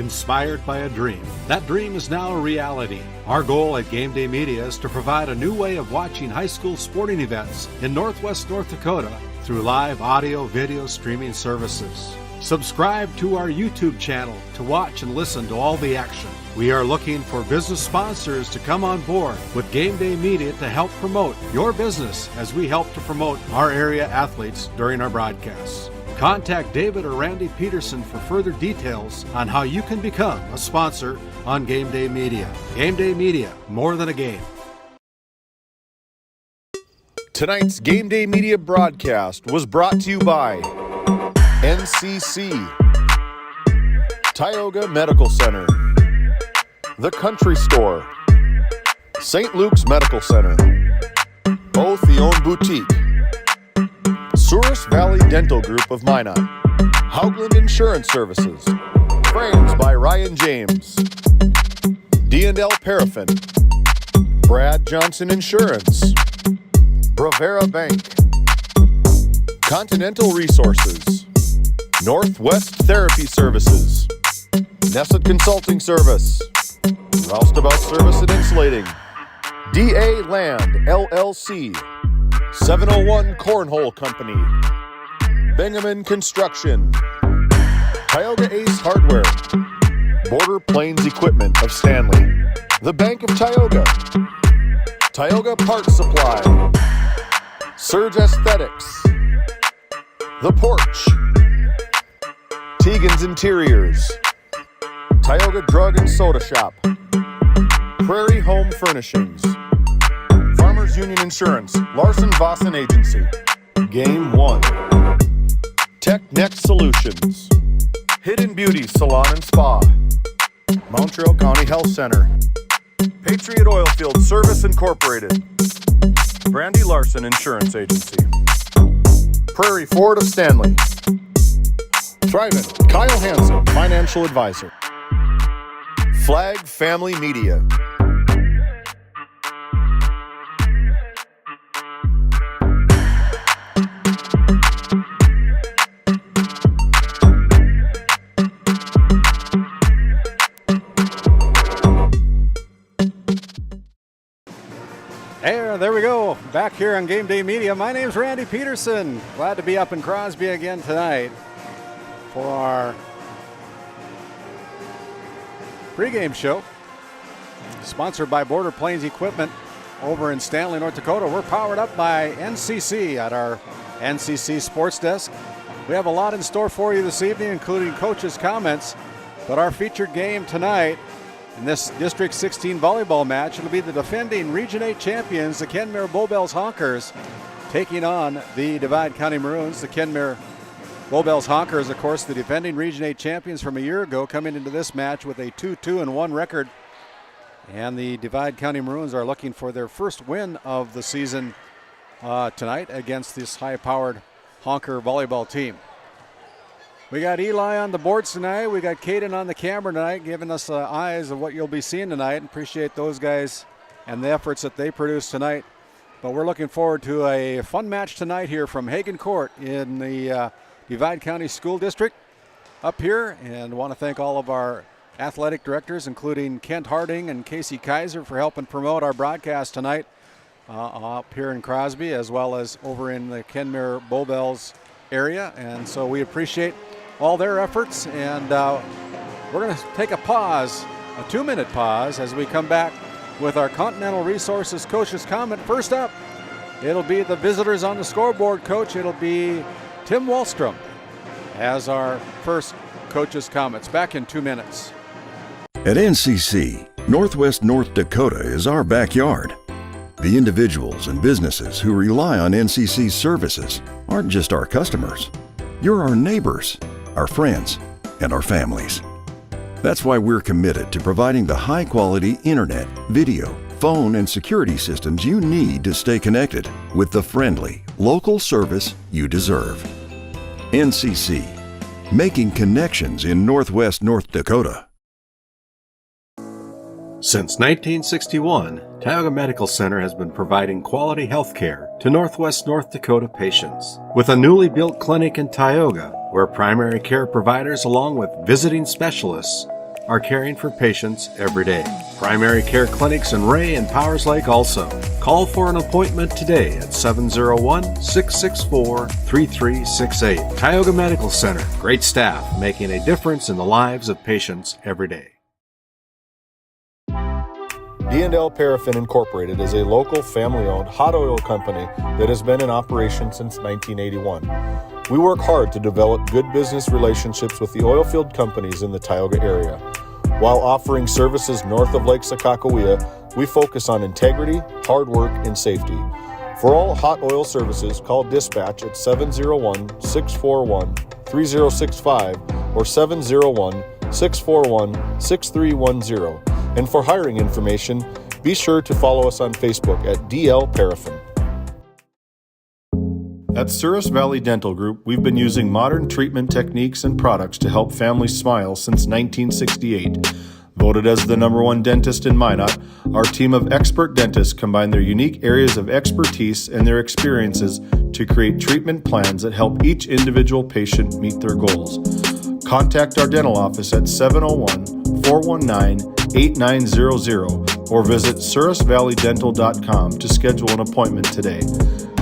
inspired by a dream. That dream is now a reality. Our goal at GameDay Media is to provide a new way of watching high school sporting events in Northwest North Dakota through live audio video streaming services. Subscribe to our YouTube channel to watch and listen to all the action. We are looking for business sponsors to come on board with GameDay Media to help promote your business as we help to promote our area athletes during our broadcasts. Contact David or Randy Peterson for further details on how you can become a sponsor on GameDay Media. GameDay Media, more than a game. Tonight's GameDay Media broadcast was brought to you by NCC, Tioga Medical Center, The Country Store, St. Luke's Medical Center, Otheon Boutique, Souris Valley Dental Group of Minot, Haugland Insurance Services, Frames by Ryan James, D&L Paraffin, Brad Johnson Insurance, Bravera Bank, Continental Resources, Northwest Therapy Services, Nesset Consulting Service, Roustabout Service and Insulating, DA Land LLC, 701 Cornhole Company, Bingaman Construction, Tioga Ace Hardware, Border Plains Equipment of Stanley, the Bank of Tioga, Tioga Parts Supply, Surge Aesthetics, The Porch, Tegan's Interiors, Tioga Drug and Soda Shop, Prairie Home Furnishings, Farmers Union Insurance, Larson Vossen Agency, Game 1, TechNet Solutions, Hidden Beauty Salon and Spa, Montreal County Health Center, Patriot Oilfield Service Incorporated, Brandy Larson Insurance Agency, Prairie Ford of Stanley, Thrivent, Kyle Hansen, Financial Advisor, Flag Family Media. There we go. Back here on GameDay Media. My name's Randy Peterson. Glad to be up in Crosby again tonight for our pregame show. Sponsored by Border Plains Equipment over in Stanley, North Dakota. We're powered up by NCC at our NCC Sports Desk. We have a lot in store for you this evening, including coaches' comments. But our featured game tonight in this District 16 volleyball match, it'll be the defending Region 8 champions, the Kenmare-Bowbells Honkers, taking on the Divide County Maroons. The Kenmare-Bowbells Honkers, of course, the defending Region 8 champions from a year ago, coming into this match with a 2-2-1 record. And the Divide County Maroons are looking for their first win of the season tonight against this high-powered Honker volleyball team. We got Eli on the boards tonight. We got Caden on the camera tonight, giving us eyes of what you'll be seeing tonight. Appreciate those guys and the efforts that they produce tonight. But we're looking forward to a fun match tonight here from Haggin Court in the Divide County School District up here. And want to thank all of our athletic directors, including Kent Harding and Casey Kaiser, for helping promote our broadcast tonight up here in Crosby, as well as over in the Kenmare-Bowbells area. And so we appreciate all their efforts, and we're going to take a pause, a 2-minute pause, as we come back with our Continental Resources coach's comment. First up, it'll be the visitors on the scoreboard, Coach. It'll be Tim Wallstrom as our first coach's comments. Back in 2 minutes. At NCC, Northwest North Dakota is our backyard. The individuals and businesses who rely on NCC's services aren't just our customers. You're our neighbors, our friends, and our families. That's why we're committed to providing the high-quality internet, video, phone, and security systems you need to stay connected with the friendly, local service you deserve. NCC, making connections in Northwest North Dakota. Since 1961, Tioga Medical Center has been providing quality health care to Northwest North Dakota patients. With a newly built clinic in Tioga, where primary care providers along with visiting specialists are caring for patients every day. Primary care clinics in Ray and Powers Lake also. Call for an appointment today at 701-664-3368. Tioga Medical Center. Great staff making a difference in the lives of patients every day. D&L Paraffin Incorporated is a local family-owned hot oil company that has been in operation since 1981. We work hard to develop good business relationships with the oilfield companies in the Tioga area. While offering services north of Lake Sakakawea, we focus on integrity, hard work, and safety. For all hot oil services, call dispatch at 701-641-3065 or 701-641-6310. And for hiring information, be sure to follow us on Facebook at DL Paraffin. At Souris Valley Dental Group, we've been using modern treatment techniques and products to help families smile since 1968. Voted as the #1 dentist in Minot, our team of expert dentists combine their unique areas of expertise and their experiences to create treatment plans that help each individual patient meet their goals. Contact our dental office at 701-419-8900 or visit sourisvalleydental.com to schedule an appointment today.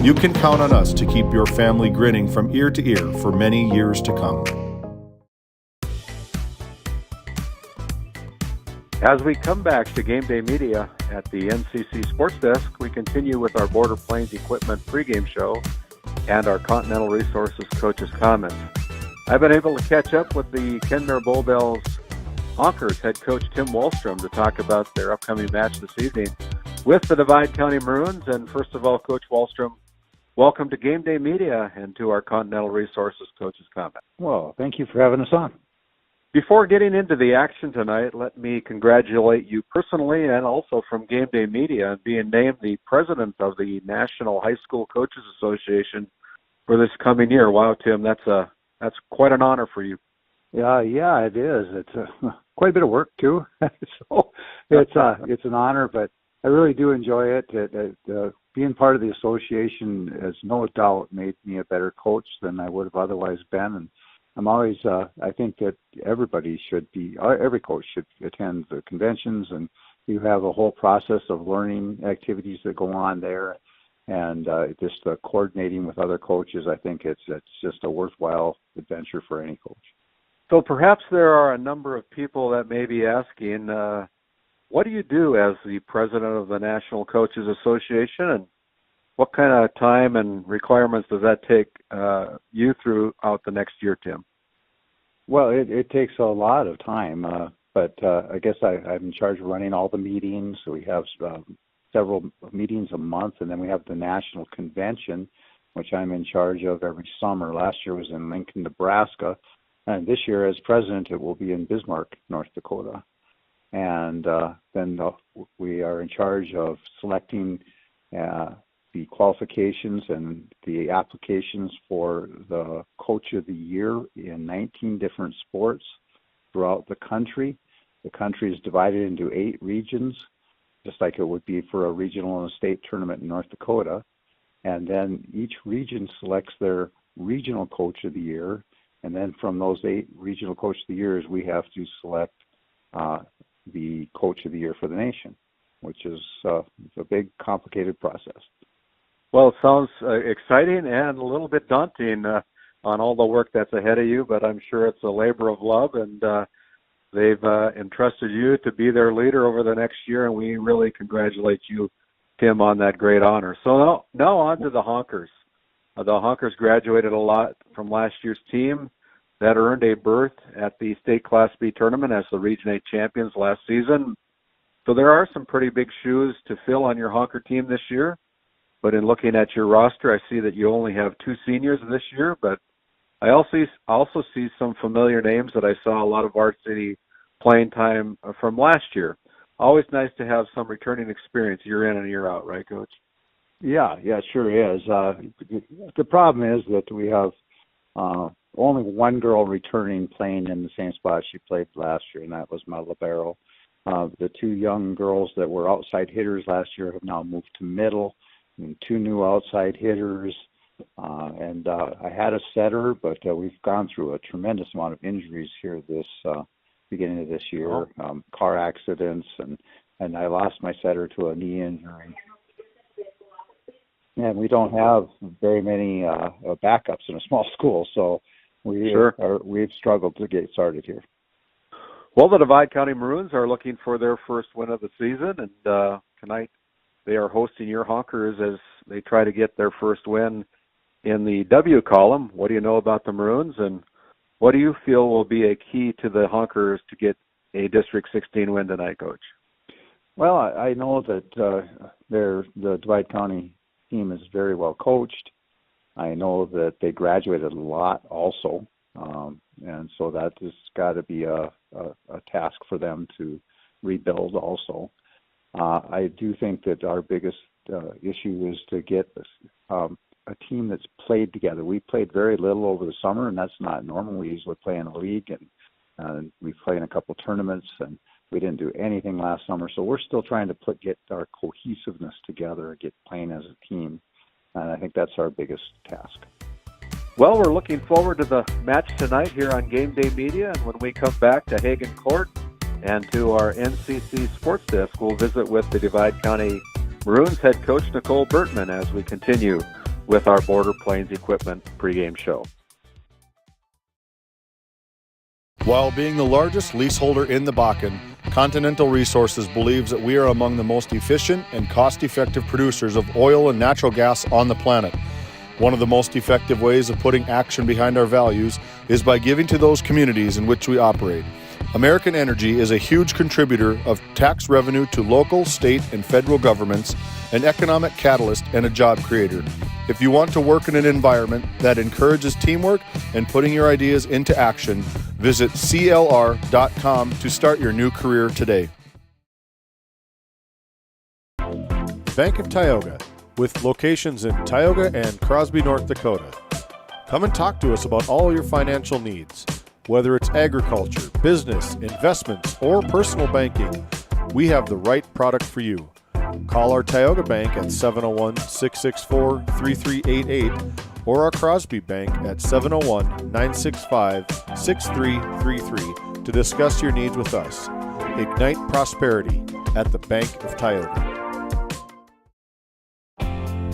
You can count on us to keep your family grinning from ear to ear for many years to come. As we come back to GameDay Media at the NCC Sports Desk, we continue with our Border Plains Equipment pregame show and our Continental Resources coaches' comments. I've been able to catch up with the Kenmare-Bowbells Honkers head coach Tim Wallstrom to talk about their upcoming match this evening with the Divide County Maroons. And first of all, Coach Wallstrom, welcome to GameDay Media and to our Continental Resources coaches' comment. Well, thank you for having us on. Before getting into the action tonight, let me congratulate you personally and also from GameDay Media on being named the president of the National High School Coaches Association for this coming year. Wow, Tim, that's quite an honor for you. Yeah, it is. It's quite a bit of work too. So it's an honor, but I really do enjoy it. Being part of the association has no doubt made me a better coach than I would have otherwise been. And I'm always, I think that every coach should attend the conventions, and you have a whole process of learning activities that go on there. And just coordinating with other coaches, I think it's just a worthwhile adventure for any coach. So perhaps there are a number of people that may be asking, what do you do as the president of the National Coaches Association, and what kind of time and requirements does that take you throughout the next year, Tim? Well, it takes a lot of time, but I guess I'm in charge of running all the meetings. So we have several meetings a month, and then we have the national convention, which I'm in charge of every summer. Last year was in Lincoln, Nebraska, and this year as president it will be in Bismarck, North Dakota. And then we are in charge of selecting the qualifications and the applications for the Coach of the Year in 19 different sports throughout the country. The country is divided into 8 regions, just like it would be for a regional and a state tournament in North Dakota. And then each region selects their regional Coach of the Year. And then from those 8 regional Coach of the Years, we have to select the Coach of the Year for the nation, which is a big, complicated process. Well, it sounds exciting and a little bit daunting on all the work that's ahead of you, but I'm sure it's a labor of love, and they've entrusted you to be their leader over the next year, and we really congratulate you, Tim, on that great honor. So now on to the Honkers. The Honkers graduated a lot from last year's team that earned a berth at the State Class B tournament as the Region 8 champions last season. So there are some pretty big shoes to fill on your Honker team this year. But in looking at your roster, I see that you only have 2 seniors this year, but I also see some familiar names that I saw a lot of varsity playing time from last year. Always nice to have some returning experience year in and year out, right, Coach? Yeah, it sure is. The problem is that we have only one girl returning playing in the same spot she played last year, and that was my libero. The 2 young girls that were outside hitters last year have now moved to middle, and 2 new outside hitters. And I had a setter, but we've gone through a tremendous amount of injuries here this beginning of this year, car accidents, and I lost my setter to a knee injury. And we don't have very many backups in a small school, so we've struggled to get started here. Well, the Divide County Maroons are looking for their first win of the season, and tonight they are hosting your Honkers as they try to get their first win in the W column. What do you know about the Maroons, and what do you feel will be a key to the Honkers to get a District 16 win tonight, Coach? Well, I know that the Divide County team is very well coached. I know that they graduated a lot also, and so that has got to be a task for them to rebuild also. I do think that our biggest issue is to get a team that's played together. We played very little over the summer, and that's not normal. We usually play in a league, and we play in a couple tournaments, and we didn't do anything last summer. So we're still trying to get our cohesiveness together, get playing as a team, and I think that's our biggest task. Well, we're looking forward to the match tonight here on GameDay Media, and when we come back to Haggin Court and to our NCC Sports Desk, we'll visit with the Divide County Maroons head coach Nicole Bertman as we continue with our Border Plains Equipment pregame show. While being the largest leaseholder in the Bakken, Continental Resources believes that we are among the most efficient and cost-effective producers of oil and natural gas on the planet. One of the most effective ways of putting action behind our values is by giving to those communities in which we operate. American Energy is a huge contributor of tax revenue to local, state, and federal governments, an economic catalyst, and a job creator. If you want to work in an environment that encourages teamwork and putting your ideas into action, visit CLR.com to start your new career today. Bank of Tioga, with locations in Tioga and Crosby, North Dakota. Come and talk to us about all your financial needs. Whether it's agriculture, business, investments, or personal banking, we have the right product for you. Call our Tioga Bank at 701-664-3388 or our Crosby Bank at 701-965-6333 to discuss your needs with us. Ignite prosperity at the Bank of Tioga.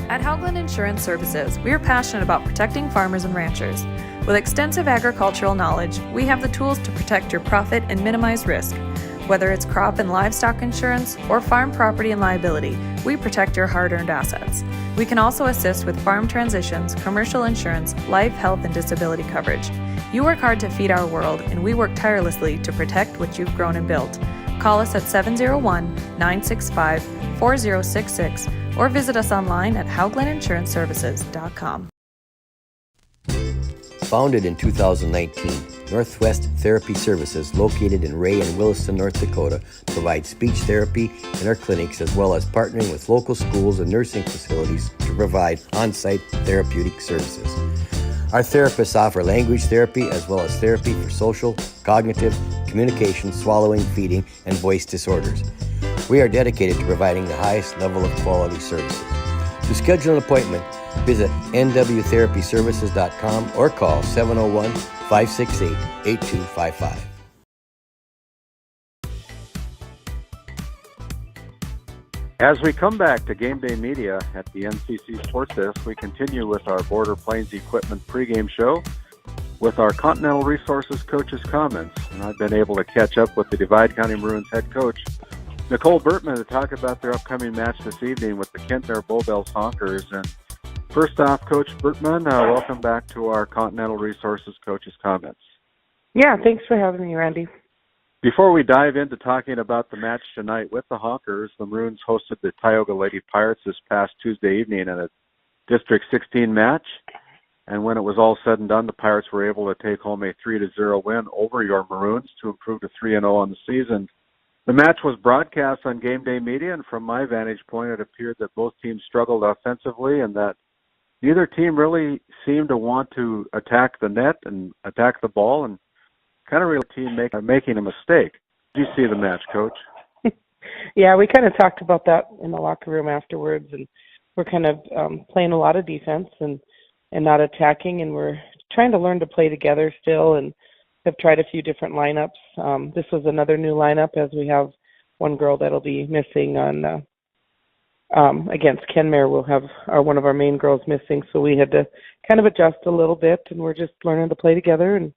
At Haugland Insurance Services, we are passionate about protecting farmers and ranchers. With extensive agricultural knowledge, we have the tools to protect your profit and minimize risk. Whether it's crop and livestock insurance or farm property and liability, we protect your hard-earned assets. We can also assist with farm transitions, commercial insurance, life, health, and disability coverage. You work hard to feed our world, and we work tirelessly to protect what you've grown and built. Call us at 701-965-4066 or visit us online at hauglandinsuranceservices.com. Founded in 2019, Northwest Therapy Services, located in Ray and Williston, North Dakota, provides speech therapy in our clinics as well as partnering with local schools and nursing facilities to provide on-site therapeutic services. Our therapists offer language therapy as well as therapy for social, cognitive, communication, swallowing, feeding, and voice disorders. We are dedicated to providing the highest level of quality services. To schedule an appointment, visit nwtherapyservices.com or call 701-568-8255. As we come back to GameDay Media at the NCC Sports Desk, we continue with our Border Plains Equipment pregame show with our Continental Resources coach's comments. And I've been able to catch up with the Divide County Maroons head coach, Nicole Bertman, to talk about their upcoming match this evening with the Kenmare-Bowbells Honkers. And first off, Coach Bertman, welcome back to our Continental Resources coach's comments. Yeah, thanks for having me, Randy. Before we dive into talking about the match tonight with the Honkers, the Maroons hosted the Tioga Lady Pirates this past Tuesday evening in a District 16 match. And when it was all said and done, the Pirates were able to take home a 3-0 win over your Maroons to improve to 3-0 on the season. The match was broadcast on GameDay Media, and from my vantage point, it appeared that both teams struggled offensively and that neither team really seemed to want to attack the net and attack the ball, and kind of really team making a mistake. Did you see the match, Coach? Yeah, we kind of talked about that in the locker room afterwards, and we're kind of playing a lot of defense and not attacking, and we're trying to learn to play together still. And have tried a few different lineups. This was another new lineup, as we have one girl that'll be missing on against Kenmare. We'll have one of our main girls missing, so we had to kind of adjust a little bit, and we're just learning to play together and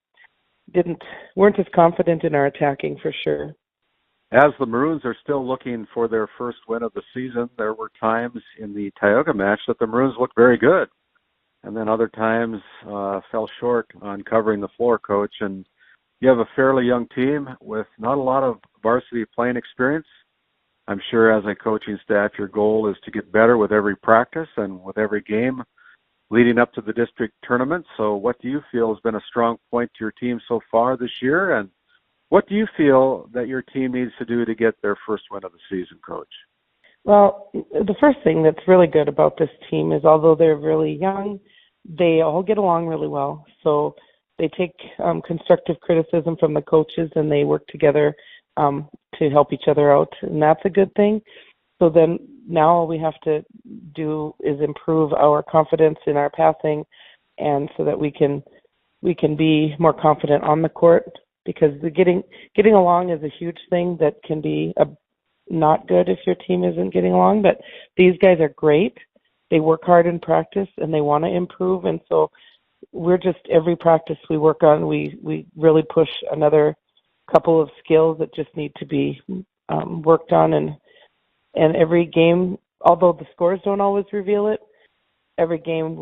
weren't as confident in our attacking for sure. As the Maroons are still looking for their first win of the season, there were times in the Tioga match that the Maroons looked very good, and then other times fell short on covering the floor, Coach. And you have a fairly young team with not a lot of varsity playing experience. I'm sure as a coaching staff, your goal is to get better with every practice and with every game leading up to the district tournament. So what do you feel has been a strong point to your team so far this year? And what do you feel that your team needs to do to get their first win of the season, Coach? Well, the first thing that's really good about this team is although they're really young, they all get along really well. So they take constructive criticism from the coaches and they work together to help each other out, and that's a good thing. So then now all we have to do is improve our confidence in our passing, and so that we can be more confident on the court, because the getting along is a huge thing that can be not good if your team isn't getting along. But these guys are great. They work hard in practice and they want to improve, and so we're just every practice we work on, we really push another couple of skills that just need to be worked on, and every game, although the scores don't always reveal it, every game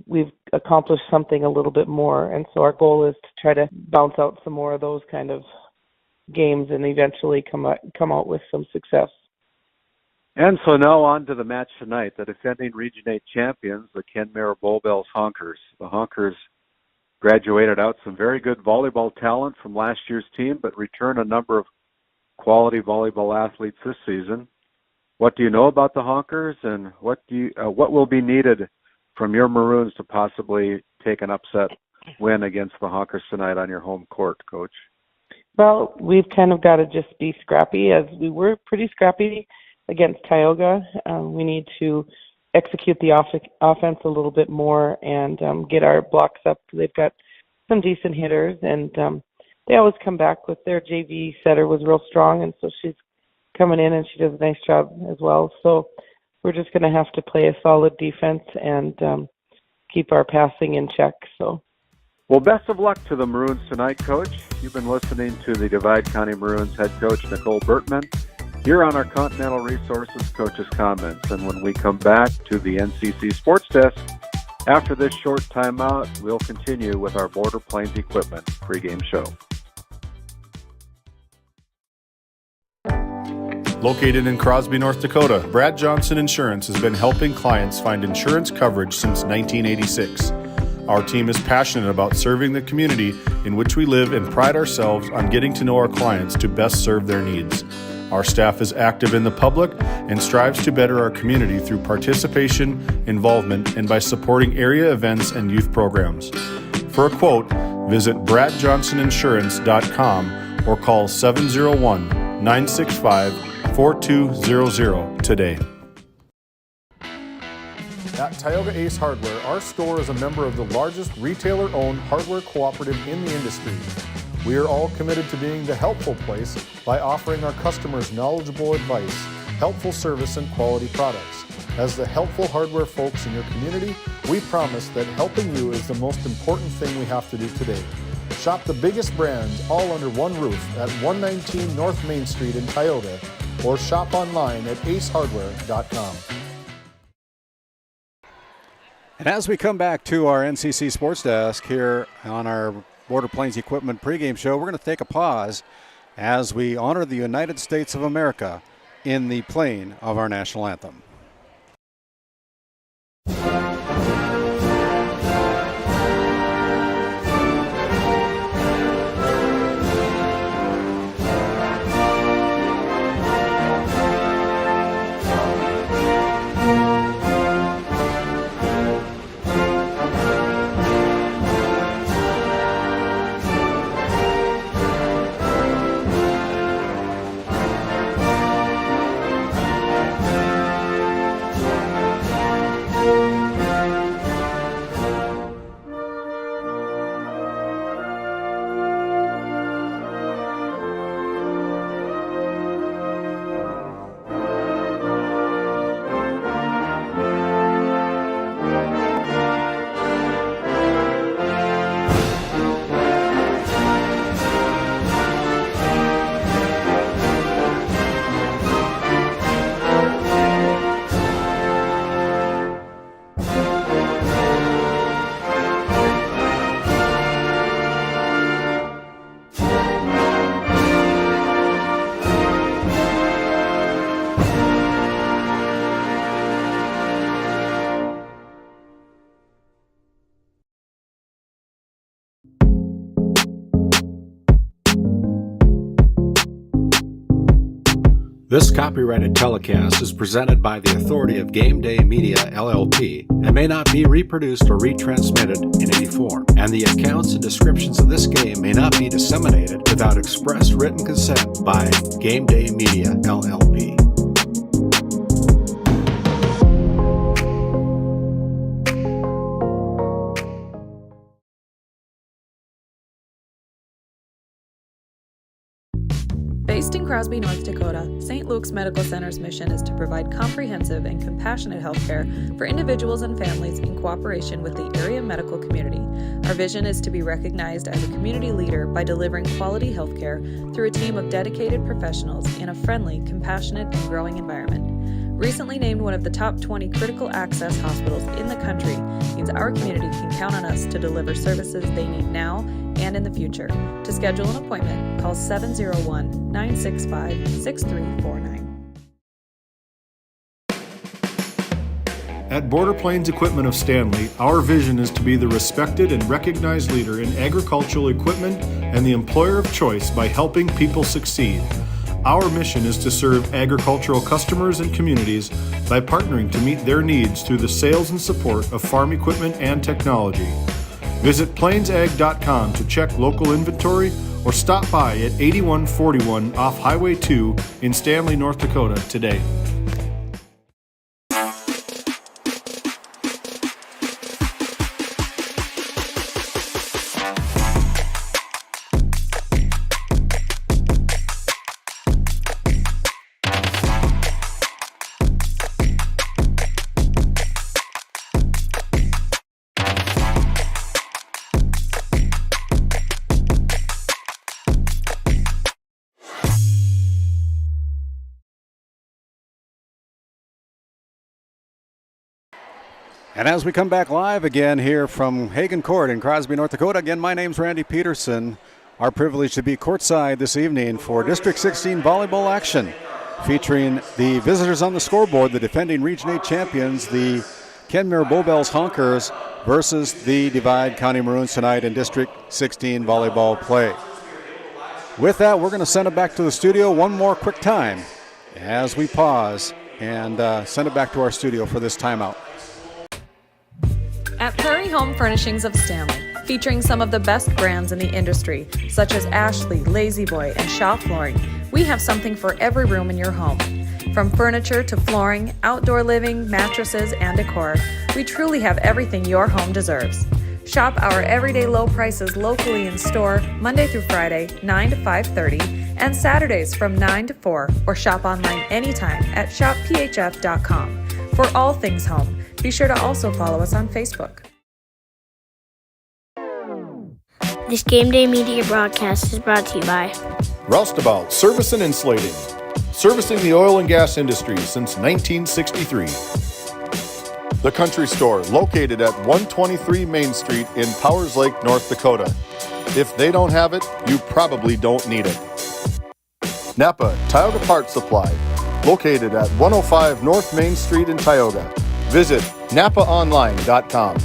we've accomplished something a little bit more, and so our goal is to try to bounce out some more of those kind of games and eventually come out with some success. And so now on to the match tonight, the defending Region 8 champions, the Kenmare-Bowbells Honkers. The Honkers graduated out some very good volleyball talent from last year's team, but returned a number of quality volleyball athletes this season. What do you know about the Honkers, and what will be needed from your Maroons to possibly take an upset win against the Honkers tonight on your home court, Coach? Well, we've kind of got to just be scrappy, as we were pretty scrappy against Tioga. We need to execute the offense a little bit more and get our blocks up. They've got some decent hitters, and they always come back with their JV setter was real strong, and so she's coming in and she does a nice job as well. So we're just going to have to play a solid defense and keep our passing in check. So, well, best of luck to the Maroons tonight, Coach. You've been listening to the Divide County Maroons head coach, Nicole Bertman, here on our Continental Resources Coaches Comments. And when we come back to the NCC Sports Desk, after this short timeout, we'll continue with our Border Plains Equipment pregame show. Located in Crosby, North Dakota, Brad Johnson Insurance has been helping clients find insurance coverage since 1986. Our team is passionate about serving the community in which we live and pride ourselves on getting to know our clients to best serve their needs. Our staff is active in the public and strives to better our community through participation, involvement, and by supporting area events and youth programs. For a quote, visit bradjohnsoninsurance.com or call 701-965-4200 today. At Tioga Ace Hardware, our store is a member of the largest retailer-owned hardware cooperative in the industry. We are all committed to being the helpful place by offering our customers knowledgeable advice, helpful service, and quality products. As the helpful hardware folks in your community, we promise that helping you is the most important thing we have to do today. Shop the biggest brands all under one roof at 119 North Main Street in Tioga, or shop online at acehardware.com. And as we come back to our NCC Sports Desk here on our Border Plains Equipment pregame show, we're going to take a pause as we honor the United States of America in the playing of our national anthem. This copyrighted telecast is presented by the authority of GameDay Media, LLP, and may not be reproduced or retransmitted in any form, and the accounts and descriptions of this game may not be disseminated without express written consent by GameDay Media, LLP. Based in Crosby, North Dakota, St. Luke's Medical Center's mission is to provide comprehensive and compassionate health care for individuals and families in cooperation with the area medical community. Our vision is to be recognized as a community leader by delivering quality health care through a team of dedicated professionals in a friendly, compassionate, and growing environment. Recently named one of the top 20 critical access hospitals in the country means our community can count on us to deliver services they need now and in the future. To schedule an appointment, call 701-965-6349. At Border Plains Equipment of Stanley, our vision is to be the respected and recognized leader in agricultural equipment and the employer of choice by helping people succeed. Our mission is to serve agricultural customers and communities by partnering to meet their needs through the sales and support of farm equipment and technology. Visit plainsag.com to check local inventory or stop by at 8141 off Highway 2 in Stanley, North Dakota today. And as we come back live again here from Haggin Court in Crosby, North Dakota, again, my name's Randy Peterson. Our privilege to be courtside this evening for District 16 volleyball action, featuring the visitors on the scoreboard, the defending Region 8 champions, the Kenmare-Bowbells Honkers, versus the Divide County Maroons tonight in District 16 volleyball play. With that, we're going to send it back to the studio one more quick time as we pause and send it back to our studio for this timeout. At Prairie Home Furnishings of Stanley, featuring some of the best brands in the industry, such as Ashley, Lazy Boy, and Shaw Flooring, we have something for every room in your home. From furniture to flooring, outdoor living, mattresses, and decor, we truly have everything your home deserves. Shop our everyday low prices locally in store Monday through Friday, 9 to 5:30, and Saturdays from 9 to 4, or shop online anytime at shopphf.com. For all things home, be sure to also follow us on Facebook. This GameDay Media broadcast is brought to you by Roustabout Service and Insulating, servicing the oil and gas industry since 1963. The Country Store, located at 123 Main Street in Powers Lake, North Dakota. If they don't have it, you probably don't need it. Napa Tioga Parts Supply, located at 105 North Main Street in Tioga. Visit napaonline.com.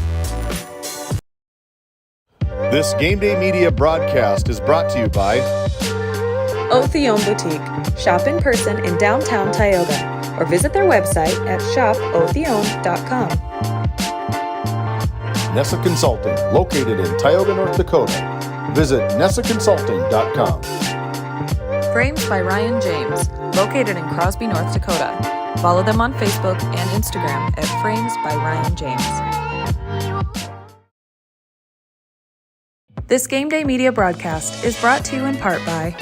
This GameDay Media broadcast is brought to you by Otheon Boutique. Shop in person in downtown Tioga or visit their website at shopotheon.com. Nessa Consulting, located in Tioga, North Dakota. Visit nessaconsulting.com. Frames by Ryan James, located in Crosby, North Dakota. Follow them on Facebook and Instagram at Frames by Ryan James. This GameDay Media broadcast is brought to you in part by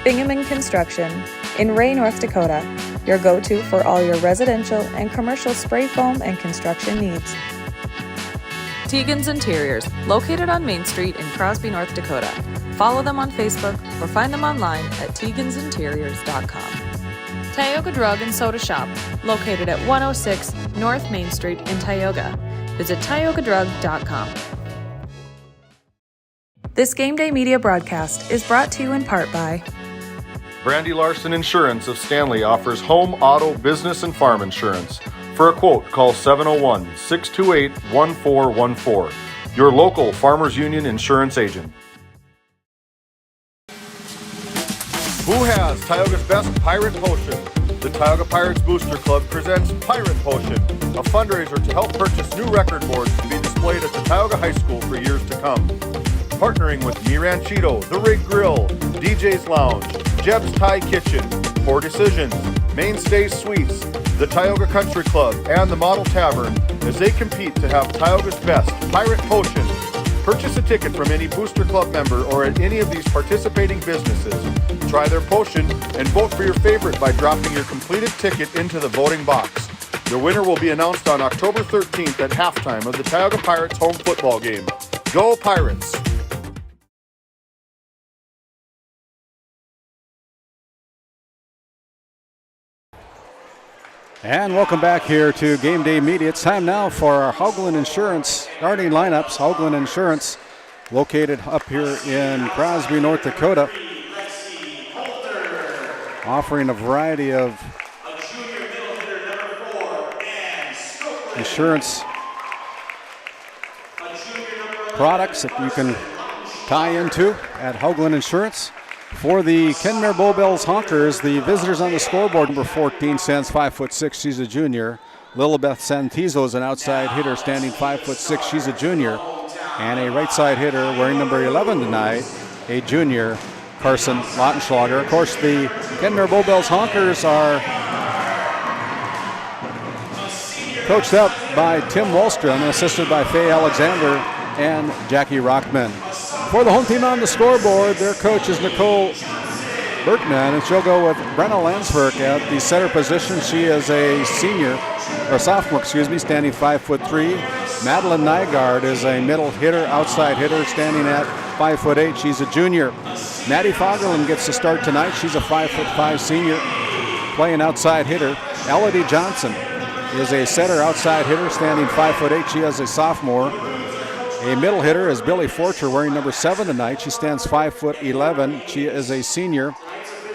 Bingaman Construction in Ray, North Dakota, your go-to for all your residential and commercial spray foam and construction needs. Tegan's Interiors, located on Main Street in Crosby, North Dakota. Follow them on Facebook or find them online at tegansinteriors.com. Tioga Drug and Soda Shop, located at 106 North Main Street in Tioga. Visit tiogadrug.com. This GameDay Media broadcast is brought to you in part by Brandy Larson Insurance of Stanley offers home, auto, business, and farm insurance. For a quote, call 701-628-1414. Your local Farmers Union insurance agent. Who has Tioga's best pirate potion? The Tioga Pirates Booster Club presents Pirate Potion, a fundraiser to help purchase new record boards to be displayed at the Tioga High School for years to come. Partnering with Mi Ranchito, The Rig Grill, DJ's Lounge, Jeb's Thai Kitchen, Poor Decisions, Mainstay Sweets, the Tioga Country Club, and the Model Tavern as they compete to have Tioga's best Pirate Potion. Purchase a ticket from any Booster Club member or at any of these participating businesses. Try their potion and vote for your favorite by dropping your completed ticket into the voting box. The winner will be announced on October 13th at halftime of the Tioga Pirates home football game. Go Pirates! And welcome back here to Game Day Media. It's time now for our Haugland Insurance starting lineups. Haugland Insurance, located up here in Crosby, North Dakota, offering a variety of insurance products that you can tie into at Haugland Insurance. For the Kenmare-Bowbells Honkers, the visitors on the scoreboard, number 14 stands 5'6". She's a junior. Lilibeth Santizo is an outside hitter standing 5'6". She's a junior. And a right side hitter wearing number 11 tonight, a junior, Carson Lautenschlager. Of course, the Kenmare-Bowbells Honkers are coached up by Tim Wallstrom, assisted by Faye Alexander and Jackie Rockman. For the home team on the scoreboard, their coach is Nicole Berkman, and she'll go with Brenna Landsberg at the center position. She is a sophomore, standing 5'3". Madeline Nygaard is a middle hitter, outside hitter, standing at 5'8". She's a junior. Maddie Fagerlund gets the start tonight. She's a 5'5" senior, playing outside hitter. Elodie Johnson is a setter, outside hitter, standing 5'8". She is a sophomore. A middle hitter is Billy Forcher, wearing number 7 tonight. She stands 5'11". She is a senior.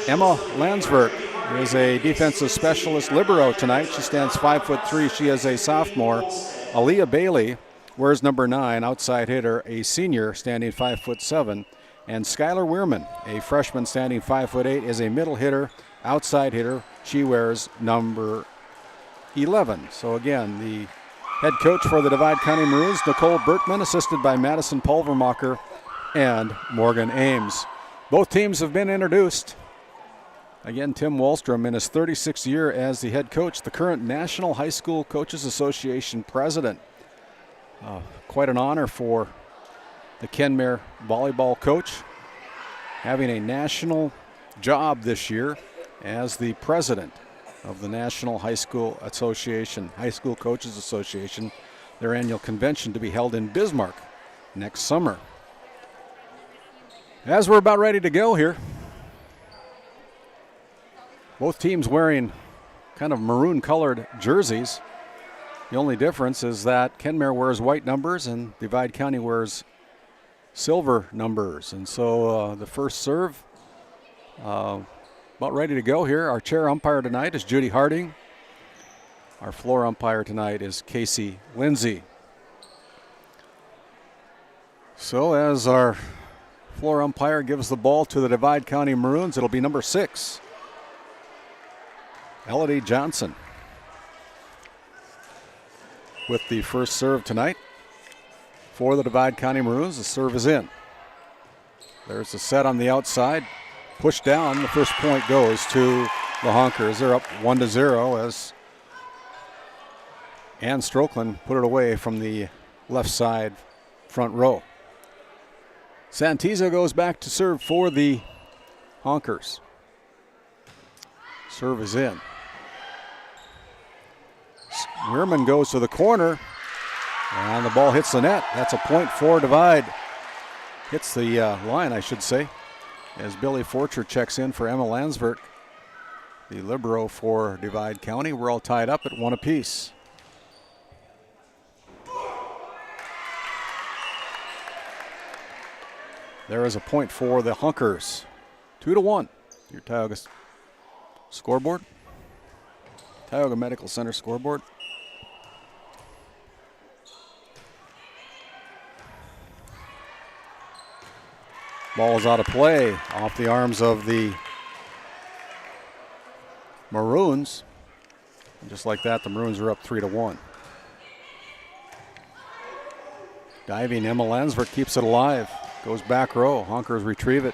Emma Landsberg is a defensive specialist libero tonight. She stands 5'3". She is a sophomore. Aaliyah Bailey wears number 9, outside hitter, a senior, standing 5'7". And Skylar Weirman, a freshman standing 5'8", is a middle hitter, outside hitter. She wears number 11. So again, the head coach for the Divide County Maroons, Nicole Berkman, assisted by Madison Pulvermacher and Morgan Ames. Both teams have been introduced. Again, Tim Wallstrom in his 36th year as the head coach, the current National High School Coaches Association president. Quite an honor for the Kenmare volleyball coach, having a national job this year as the president of the National High School Association, High School Coaches Association, their annual convention to be held in Bismarck next summer. As we're about ready to go here, both teams wearing kind of maroon-colored jerseys. The only difference is that Kenmare wears white numbers and Divide County wears silver numbers. And so the first serve, about ready to go here. Our chair umpire tonight is Judy Harding. Our floor umpire tonight is Casey Lindsay. So as our floor umpire gives the ball to the Divide County Maroons, it'll be number 6, Elodie Johnson, with the first serve tonight for the Divide County Maroons. The serve is in. There's a set on the outside. Pushed down, the first point goes to the Honkers. They're up 1-0 as Ann Strokeland put it away from the left side front row. Santizo goes back to serve for the Honkers. Serve is in. Weirman goes to the corner, and the ball hits the net. That's a point for Divide. Hits the line, I should say, as Billy Forcher checks in for Emma Landsberg, the libero for Divide County. We're all tied up at 1 apiece. There is a point for the Honkers. 2-1. Your Tioga scoreboard. Tioga Medical Center scoreboard. Ball is out of play, off the arms of the Maroons. And just like that, the Maroons are up 3-1. Diving Emma Lansford keeps it alive. Goes back row. Honkers retrieve it.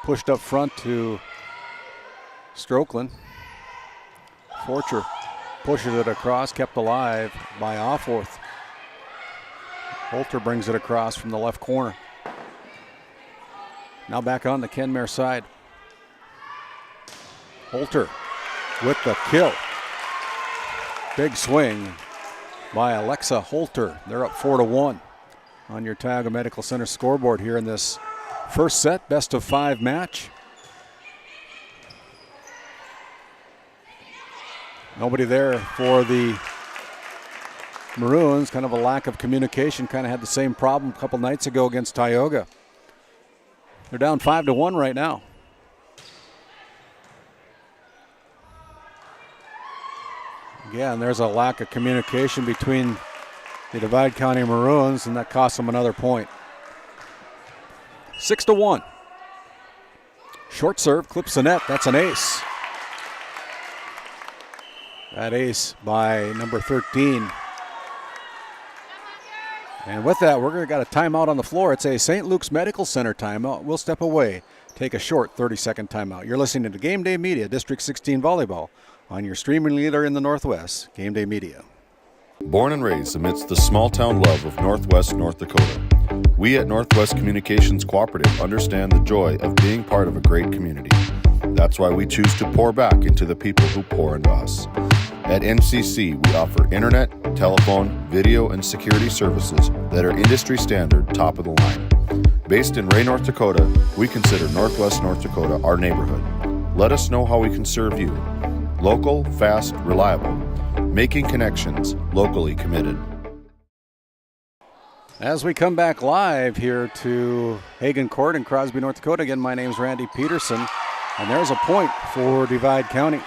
Pushed up front to Strokeland. Forcher pushes it across, kept alive by Offworth. Holter brings it across from the left corner. Now back on the Kenmare side. Holter with the kill. Big swing by Alexa Holter. They're up 4-1 on your Tioga Medical Center scoreboard here in this first set, best of 5 match. Nobody there for the Maroons. Kind of a lack of communication. Kind of had the same problem a couple nights ago against Tioga. They're down 5-1 right now. Yeah, and there's a lack of communication between the Divide County Maroons, and that costs them another point. 6-1. Short serve, clips the net. That's an ace. That ace by number 13. And with that, we're going to got a timeout on the floor. It's a St. Luke's Medical Center timeout. We'll step away, take a short 30-second timeout. You're listening to GameDay Media, District 16 Volleyball, on your streaming leader in the Northwest, GameDay Media. Born and raised amidst the small-town love of Northwest North Dakota, we at Northwest Communications Cooperative understand the joy of being part of a great community. That's why we choose to pour back into the people who pour into us. At NCC, we offer internet, telephone, video, and security services that are industry standard, top of the line. Based in Ray, North Dakota, we consider Northwest North Dakota our neighborhood. Let us know how we can serve you. Local, fast, reliable. Making connections, locally committed. As we come back live here to Haggin Court in Crosby, North Dakota, again, my name's Randy Peterson, and there's a point for Divide County.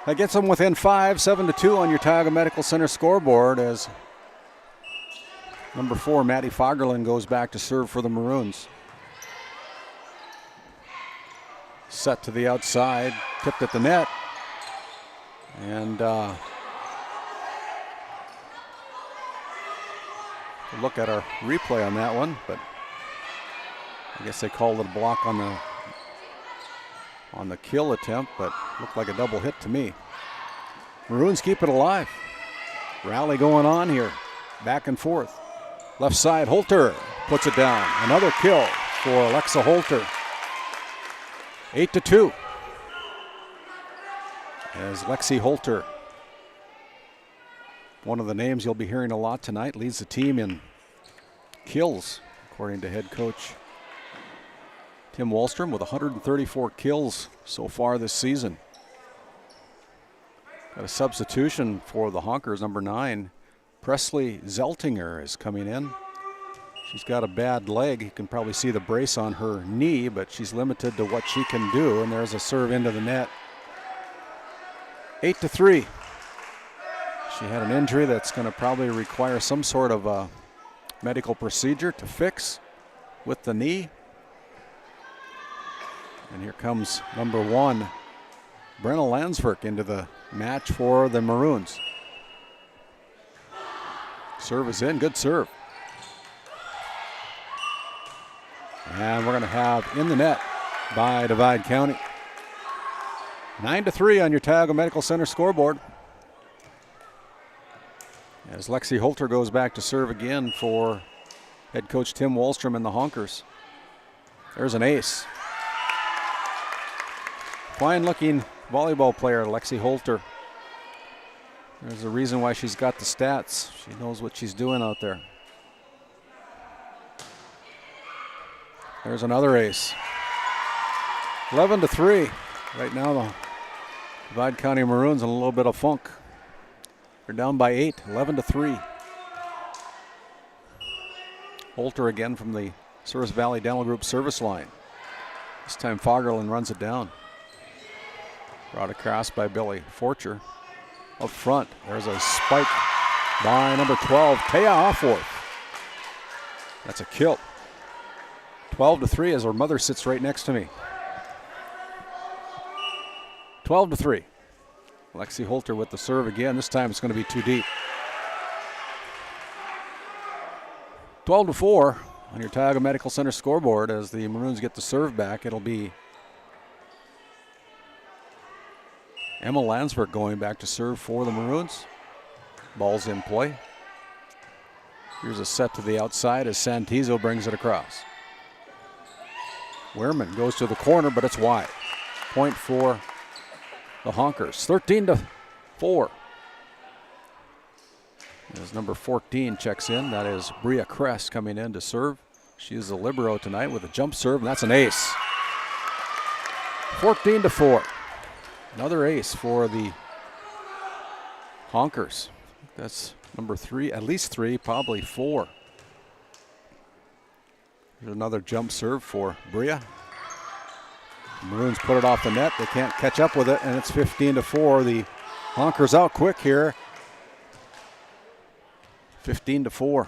That gets them within 5, 7-2 on your Tioga Medical Center scoreboard as number 4, Maddie Fagerlin, goes back to serve for the Maroons. Set to the outside, tipped at the net. And look at our replay on that one, but I guess they called it a block on the kill attempt, but looked like a double hit to me. Maroons keep it alive. Rally going on here, back and forth. Left side, Holter puts it down. Another kill for Alexa Holter. 8-2. As Lexi Holter, one of the names you'll be hearing a lot tonight, leads the team in kills, according to head coach Tim Wallstrom, with 134 kills so far this season. Got a substitution for the Honkers, number 9. Presley Zeltinger is coming in. She's got a bad leg. You can probably see the brace on her knee, but she's limited to what she can do, and there's a serve into the net. 8-3. She had an injury that's going to probably require some sort of a medical procedure to fix with the knee. And here comes number 1, Brenna Landsberg, into the match for the Maroons. Serve is in, good serve. And we're going to have in the net by Divide County. 9-3 on your Tioga Medical Center scoreboard. As Lexi Holter goes back to serve again for head coach Tim Wallstrom and the Honkers. There's an ace. Fine looking volleyball player, Lexi Holter. There's a reason why she's got the stats. She knows what she's doing out there. There's another ace. 11-3. Right now the Divide County Maroons in a little bit of funk. They're down by 8, 11-3. Holter again from the Service Valley Dental Group service line. This time Fagerlin runs it down. Brought across by Billy Forcher. Up front, there's a spike by number 12, Taya Offworth. That's a kill. 12-3 as her mother sits right next to me. 12-3. Lexi Holter with the serve again. This time it's going to be too deep. 12-4 on your Tioga Medical Center scoreboard as the Maroons get the serve back. It'll be Emma Landsberg going back to serve for the Maroons. Ball's in play. Here's a set to the outside as Santizo brings it across. Wehrman goes to the corner, but it's wide. Point for the Honkers, 13-4. As number 14 checks in, that is Bria Kress coming in to serve. She is the libero tonight with a jump serve, and that's an ace. 14-4. Another ace for the Honkers. That's number 3, at least 3, probably 4. Here's another jump serve for Bria. The Maroons put it off the net. They can't catch up with it, and it's 15-4. The Honkers out quick here. 15-4.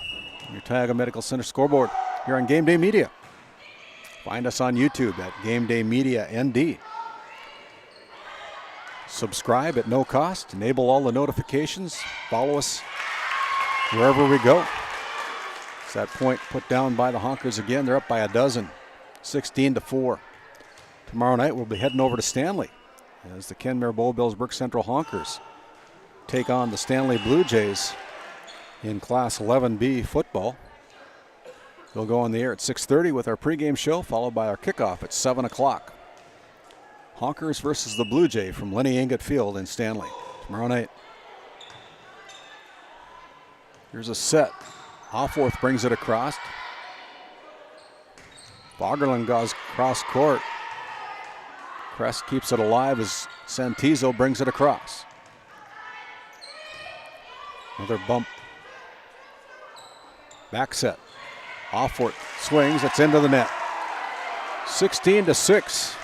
Your Tioga Medical Center scoreboard here on Game Day Media. Find us on YouTube at Game Day Media ND. Subscribe at no cost. Enable all the notifications. Follow us wherever we go. It's that point put down by the Honkers again. They're up by a dozen. 16-4. Tomorrow night we'll be heading over to Stanley as the Kenmare-Bowbells Brook Central Honkers take on the Stanley Blue Jays in Class 11B football. We'll go on the air at 6:30 with our pregame show, followed by our kickoff at 7 o'clock. Honkers versus the Blue Jay from Lenny Ingot Field in Stanley tomorrow night. Here's a set. Offworth brings it across. Fagerlund goes cross court. Kress keeps it alive as Santizo brings it across. Another bump. Back set. Offworth swings. It's into the net. 16-6.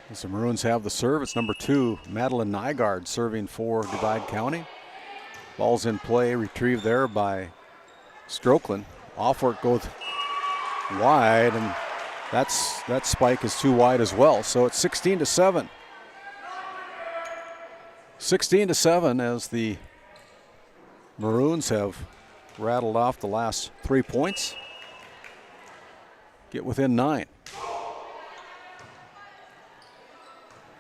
As the Maroons have the serve, it's number 2, Madeline Nygaard serving for Divide County. Ball's in play, retrieved there by Strokeland. Offworth goes wide, and that spike is too wide as well. So it's 16-7. 16-7 as the Maroons have rattled off the last 3 points. Get within 9.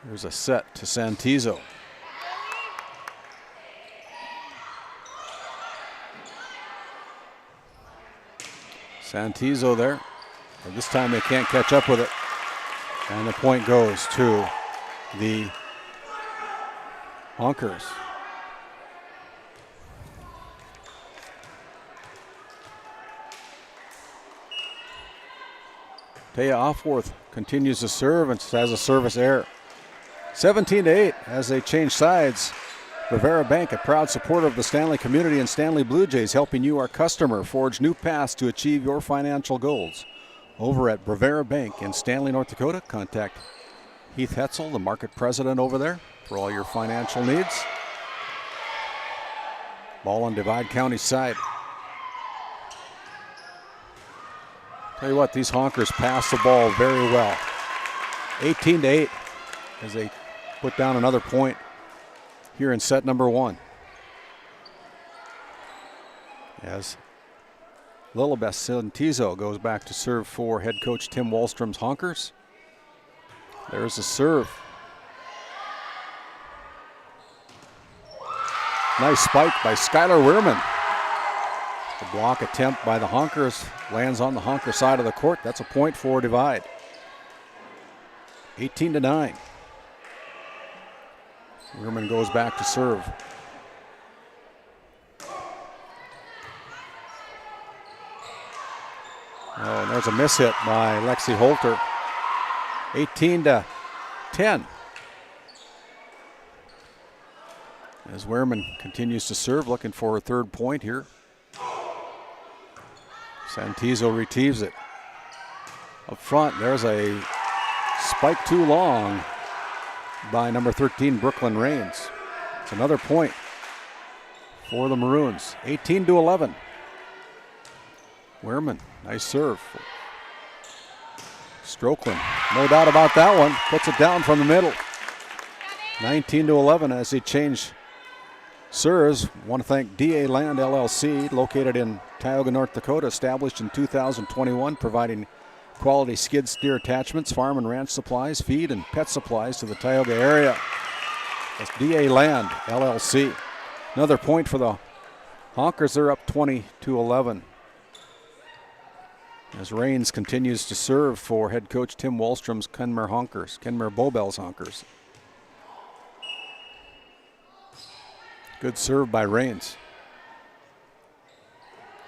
There's a set to Santizo. Santizo there. But this time they can't catch up with it. And the point goes to the Honkers. Taya Offworth continues to serve and has a service error. 17-8 as they change sides. Rivera Bank, a proud supporter of the Stanley community and Stanley Blue Jays, helping you, our customer, forge new paths to achieve your financial goals. Over at Rivera Bank in Stanley, North Dakota, contact Heath Hetzel, the market president over there, for all your financial needs. Ball on Divide County side. Tell you what, these Honkers pass the ball very well. 18-8 as they put down another point here in set number 1. As Lilibeth Santizo goes back to serve for head coach Tim Wallstrom's Honkers. There's a serve. Nice spike by Skylar Wehrman. The block attempt by the Honkers lands on the Honker side of the court. That's a point for Divide. 18-9. Wehrman goes back to serve. Oh, and there's a miss hit by Lexi Holter. 18-10. As Wehrman continues to serve, looking for a third point here. Santizo retrieves it. Up front, there's a spike too long by number 13, Brooklyn Rains. It's another point for the Maroons. 18-11. Wehrman, nice serve. Strokeland, no doubt about that one, puts it down from the middle. 19-11 as they change serves. Want to thank DA Land LLC, located in Tioga, North Dakota, established in 2021, providing quality skid steer attachments, farm and ranch supplies, feed, and pet supplies to the Tioga area. That's DA Land LLC. Another point for the Honkers. They're up 20-11. As Rains continues to serve for head coach Tim Wallstrom's Kenmare-Bowbells Honkers. Good serve by Rains.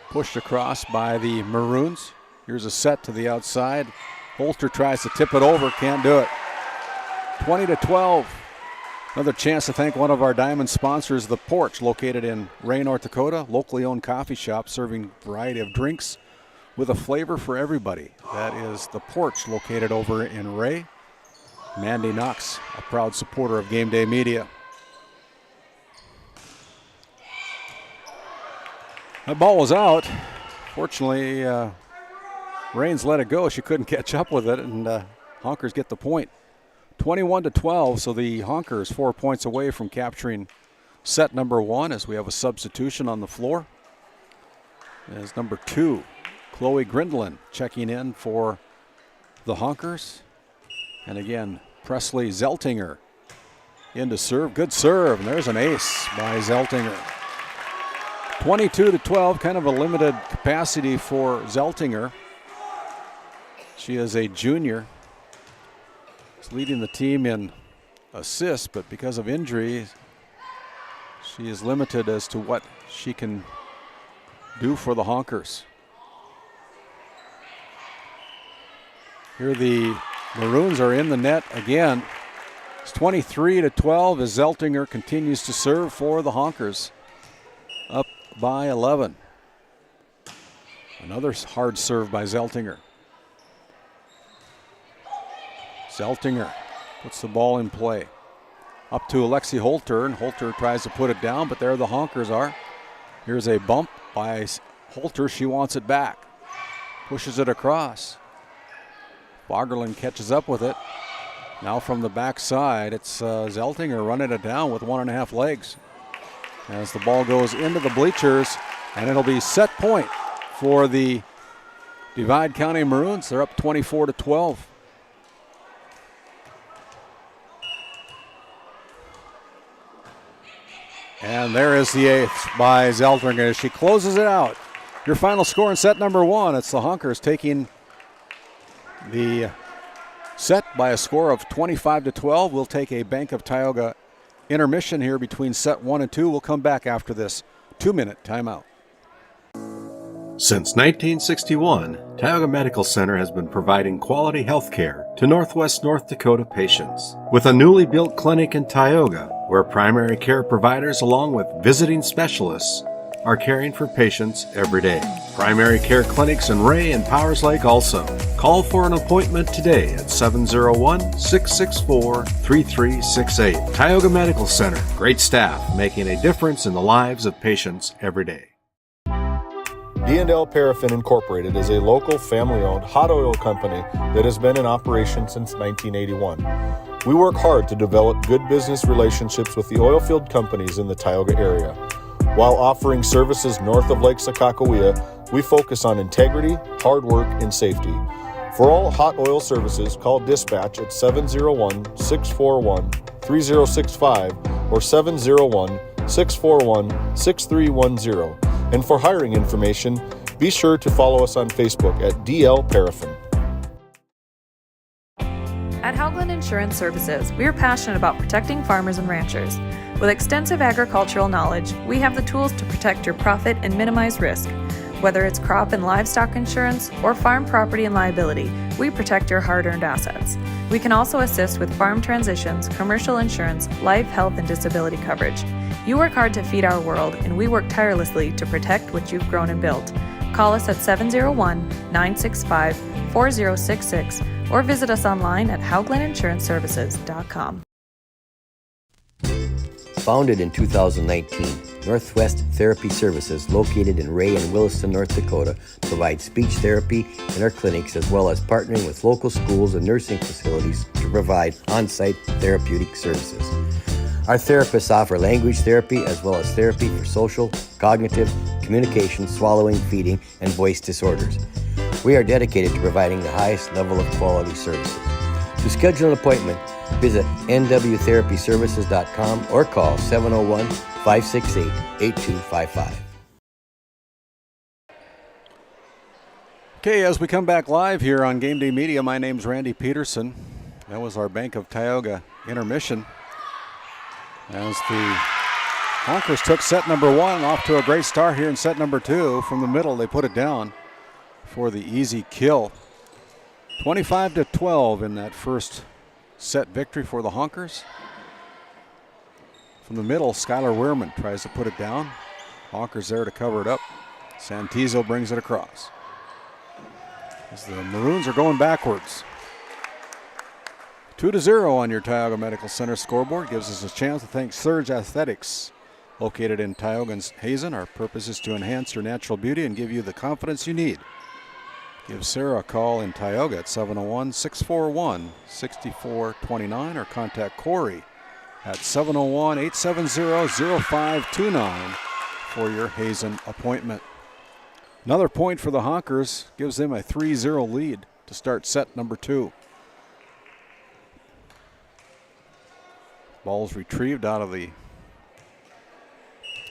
Pushed across by the Maroons. Here's a set to the outside. Holter tries to tip it over, can't do it. 20-12. Another chance to thank one of our diamond sponsors, The Porch, located in Ray, North Dakota. Locally owned coffee shop serving a variety of drinks with a flavor for everybody. That is The Porch, located over in Ray. Mandy Knox, a proud supporter of GameDay Media. That ball was out. Fortunately, Rains let it go. She couldn't catch up with it, and Honkers get the point. 21-12, so the Honkers 4 points away from capturing set number 1 as we have a substitution on the floor. As number 2, Chloe Grindlin checking in for the Honkers. And again, Presley Zeltinger in to serve. Good serve, and there's an ace by Zeltinger. 22-12, kind of a limited capacity for Zeltinger. She is a junior. She's leading the team in assists, but because of injury, she is limited as to what she can do for the Honkers. Here the Maroons are in the net again. It's 23-12 as Zeltinger continues to serve for the Honkers. Up by 11. Another hard serve by Zeltinger. Zeltinger puts the ball in play. Up to Alexi Holter, and Holter tries to put it down, but there the Honkers are. Here's a bump by Holter. She wants it back. Pushes it across. Fagerlund catches up with it. Now from the backside, it's Zeltinger running it down with 1.5 legs. As the ball goes into the bleachers, and it'll be set point for the Divide County Maroons. They're up 24-12. And there is the eighth by Zeltinger as she closes it out. Your final score in set number 1, it's the Honkers taking the set by a score of 25-12. We'll take a Bank of Tioga intermission here between set 1 and 2. We'll come back after this 2-minute timeout. Since 1961, Tioga Medical Center has been providing quality health care to Northwest North Dakota patients. With a newly built clinic in Tioga, where primary care providers along with visiting specialists are caring for patients every day. Primary care clinics in Ray and Powers Lake also. Call for an appointment today at 701-664-3368. Tioga Medical Center. Great staff making a difference in the lives of patients every day. D&L Paraffin Incorporated is a local family-owned hot oil company that has been in operation since 1981. We work hard to develop good business relationships with the oilfield companies in the Tioga area. While offering services north of Lake Sakakawea, we focus on integrity, hard work, and safety. For all hot oil services, call dispatch at 701-641-3065 or 701-641-6310. And for hiring information, be sure to follow us on Facebook at DL Paraffin. At Haugland Insurance Services, we are passionate about protecting farmers and ranchers. With extensive agricultural knowledge, we have the tools to protect your profit and minimize risk. Whether it's crop and livestock insurance or farm property and liability, we protect your hard-earned assets. We can also assist with farm transitions, commercial insurance, life, health, and disability coverage. You work hard to feed our world, and we work tirelessly to protect what you've grown and built. Call us at 701-965-4066 or visit us online at HauglandInsuranceServices.com. Founded in 2019, Northwest Therapy Services, located in Ray and Williston, North Dakota, provides speech therapy in our clinics as well as partnering with local schools and nursing facilities to provide on-site therapeutic services. Our therapists offer language therapy as well as therapy for social, cognitive, communication, swallowing, feeding, and voice disorders. We are dedicated to providing the highest level of quality services. To schedule an appointment, visit nwtherapyservices.com or call 701-568-8255. Okay, as we come back live here on Game Day Media, my name's Randy Peterson. That was our Bank of Tioga intermission. As the Honkers took set number one, off to a great start here in set number two. From the middle, they put it down for the easy kill. 25-12 in that first set victory for the Honkers. From the middle, Skylar Weirman tries to put it down. Honkers there to cover it up. Santizo brings it across. As the Maroons are going backwards. 2-0 on your Tioga Medical Center scoreboard. Gives us a chance to thank Surge Aesthetics, located in Tioga and Hazen. Our purpose is to enhance your natural beauty and give you the confidence you need. Give Sarah a call in Tioga at 701-641-6429 or contact Corey at 701-870-0529 for your Hazen appointment. Another point for the Honkers gives them a 3-0 lead to start set number two. Ball's retrieved out of the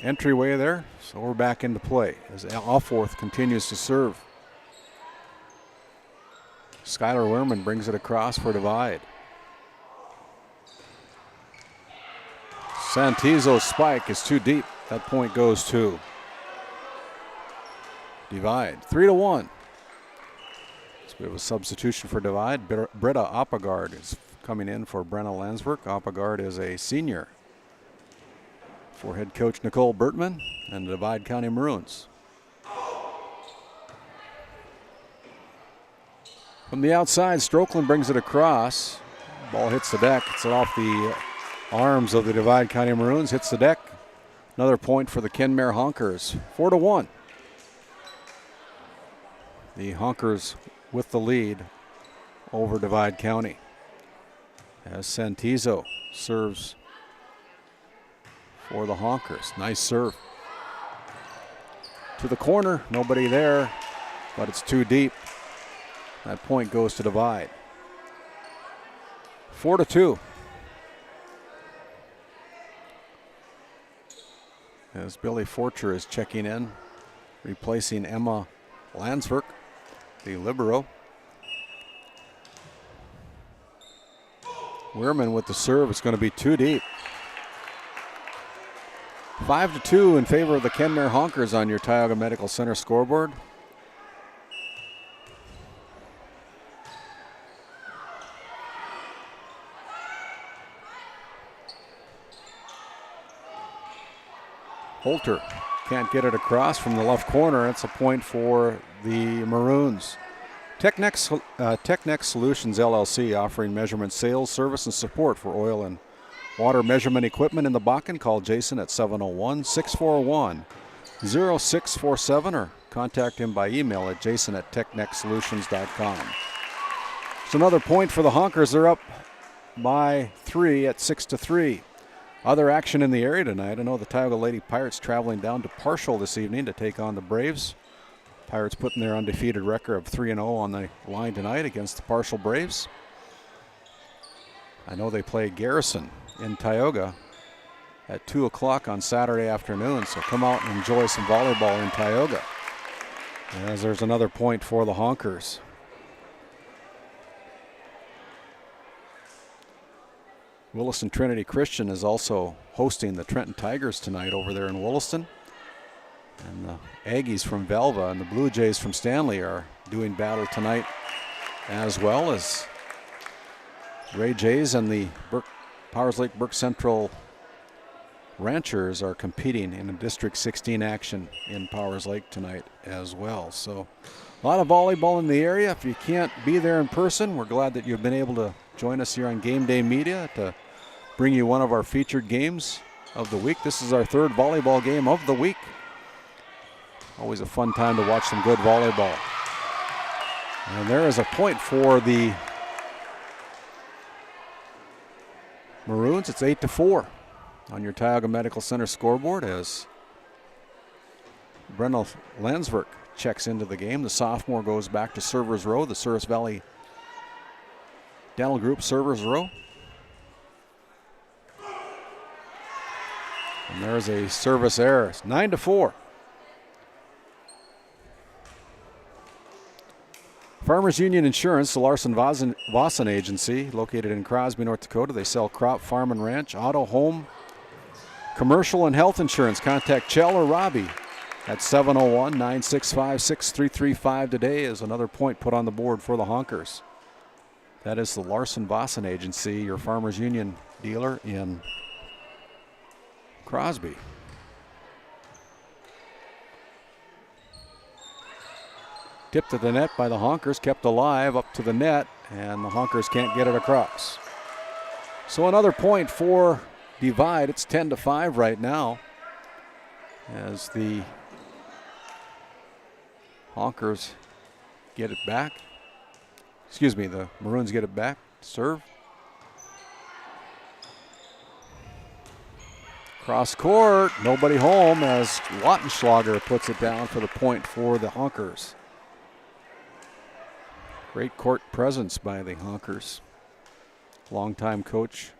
entryway there, so we're back into play as Alforth continues to serve. Skylar Weirman brings it across for Divide. Santizo's spike is too deep. That point goes to Divide. 3-1. So we have a substitution for Divide. Britta Oppegard is coming in for Brenna Landsberg. Oppegard is a senior for head coach Nicole Bertman and the Divide County Maroons. From the outside, Strokeland brings it across. Ball hits the deck. It's off the arms of the Divide County Maroons. Hits the deck. Another point for the Kenmare Honkers. 4-1. The Honkers with the lead over Divide County. As Santizo serves for the Honkers. Nice serve. To the corner. Nobody there, but it's too deep. That point goes to Divide. 4-2. As Billy Forcher is checking in, replacing Emma Landsberg, the libero. Weirman with the serve. It's going to be too deep. 5-2 in favor of the Kenmare Honkers on your Tioga Medical Center scoreboard. Holter can't get it across from the left corner. It's a point for the Maroons. Technex Solutions LLC, offering measurement sales, service, and support for oil and water measurement equipment in the Bakken. Call Jason at 701-641-0647 or contact him by email at jason@technexsolutions.com. It's another point for the Honkers. They're up by 3 at 6-3. Other action in the area tonight. I know the Tioga Lady Pirates traveling down to Parshall this evening to take on the Braves. Pirates putting their undefeated record of 3-0 on the line tonight against the Parshall Braves. I know they play Garrison in Tioga at 2 o'clock on Saturday afternoon, so come out and enjoy some volleyball in Tioga. As there's another point for the Honkers. Williston Trinity Christian is also hosting the Trenton Tigers tonight over there in Williston. And the Aggies from Velva and the Blue Jays from Stanley are doing battle tonight, as well as Ray Jays and the Powers Lake Burke Central Ranchers are competing in a District 16 action in Powers Lake tonight as well. So a lot of volleyball in the area. If you can't be there in person, we're glad that you've been able to join us here on Game Day Media to bring you one of our featured games of the week. This is our third volleyball game of the week. Always a fun time to watch some good volleyball. And there is a point for the Maroons. It's 8-4 on your Tioga Medical Center scoreboard as Brenna Landsverk checks into the game. The sophomore goes back to server's row, the Souris Valley Dental Group server's row. And there's a service error. It's 9-4. Farmers Union Insurance, the Larson Vossen agency, located in Crosby, North Dakota. They sell crop, farm, and ranch, auto, home, commercial, and health insurance. Contact Chell or Robbie at 701-965-6335 today as another point put on the board for the Honkers. That is the Larson Vossen agency, your Farmers Union dealer in Crosby. Tipped to the net by the Honkers, kept alive up to the net, and the Honkers can't get it across. So another point for Divide. It's 10-5 right now as the Honkers get it back. Excuse me, the Maroons get it back. Serve. Cross court, nobody home as Wattenschlager puts it down for the point for the Honkers. Great court presence by the Honkers. Longtime coach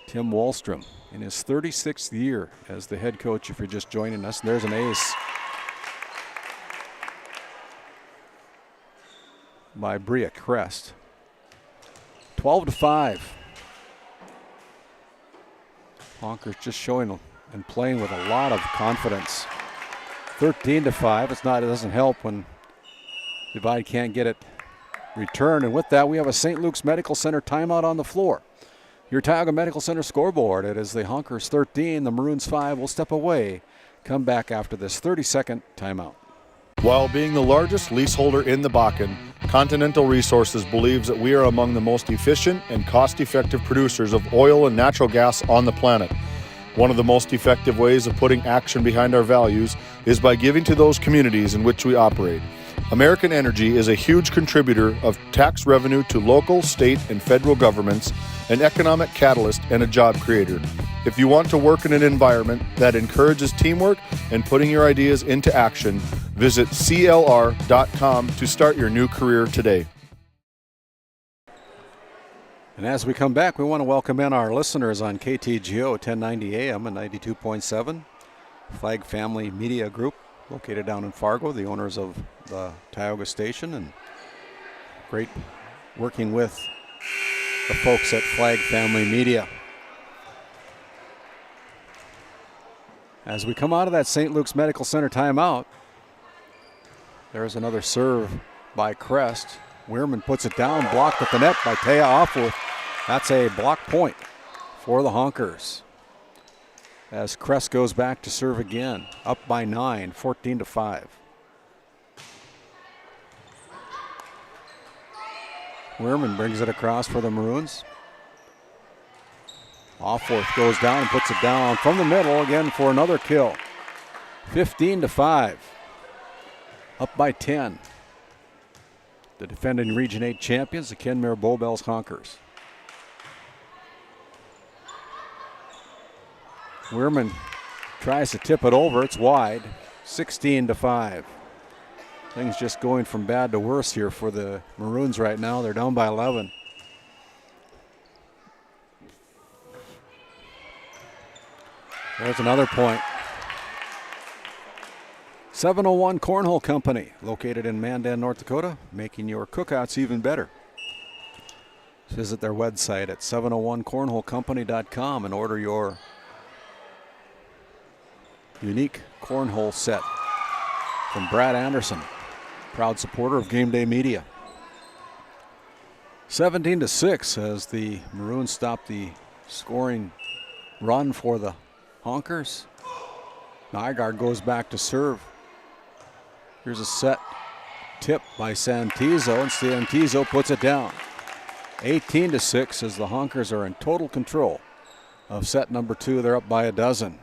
Tim Wallstrom in his 36th year as the head coach if you're just joining us. And there's an ace by Bria Crest. 12-5. Honkers just showing and playing with a lot of confidence. 13-5. It doesn't help when Divide can't get it returned. And with that, we have a St. Luke's Medical Center timeout on the floor. Your Tioga Medical Center scoreboard. It is the Honkers 13, the Maroons 5. Will step away. Come back after this 30-second timeout. While being the largest leaseholder in the Bakken, Continental Resources believes that we are among the most efficient and cost-effective producers of oil and natural gas on the planet. One of the most effective ways of putting action behind our values is by giving to those communities in which we operate. American Energy is a huge contributor of tax revenue to local, state, and federal governments, an economic catalyst, and a job creator. If you want to work in an environment that encourages teamwork and putting your ideas into action, visit CLR.com to start your new career today. And as we come back, we want to welcome in our listeners on KTGO 1090 AM and 92.7, Flag Family Media Group, located down in Fargo, the owners of the Tioga station, and great working with the folks at Flag Family Media. As we come out of that St. Luke's Medical Center timeout, there's another serve by Crest. Weirman puts it down, blocked at the net by Taya Offworth. That's a block point for the Honkers. As Crest goes back to serve again, up by 9, 14-5. Weirman brings it across for the Maroons. Offworth goes down and puts it down from the middle again for another kill. 15-5. Up by 10. The defending Region 8 champions, the Kenmare-Bowbells Honkers. Weirman tries to tip it over. It's wide. 16-5. Things just going from bad to worse here for the Maroons right now. They're down by 11. There's another point. 701 Cornhole Company, located in Mandan, North Dakota, making your cookouts even better. Visit their website at 701cornholecompany.com and order your unique cornhole set from Brad Anderson, proud supporter of GameDay Media. 17-6 as the Maroons stop the scoring run for the Honkers. Nygaard goes back to serve. Here's a set tip by Santizo, and Santizo puts it down. 18-6 as the Honkers are in total control of set number 2. They're up by a dozen.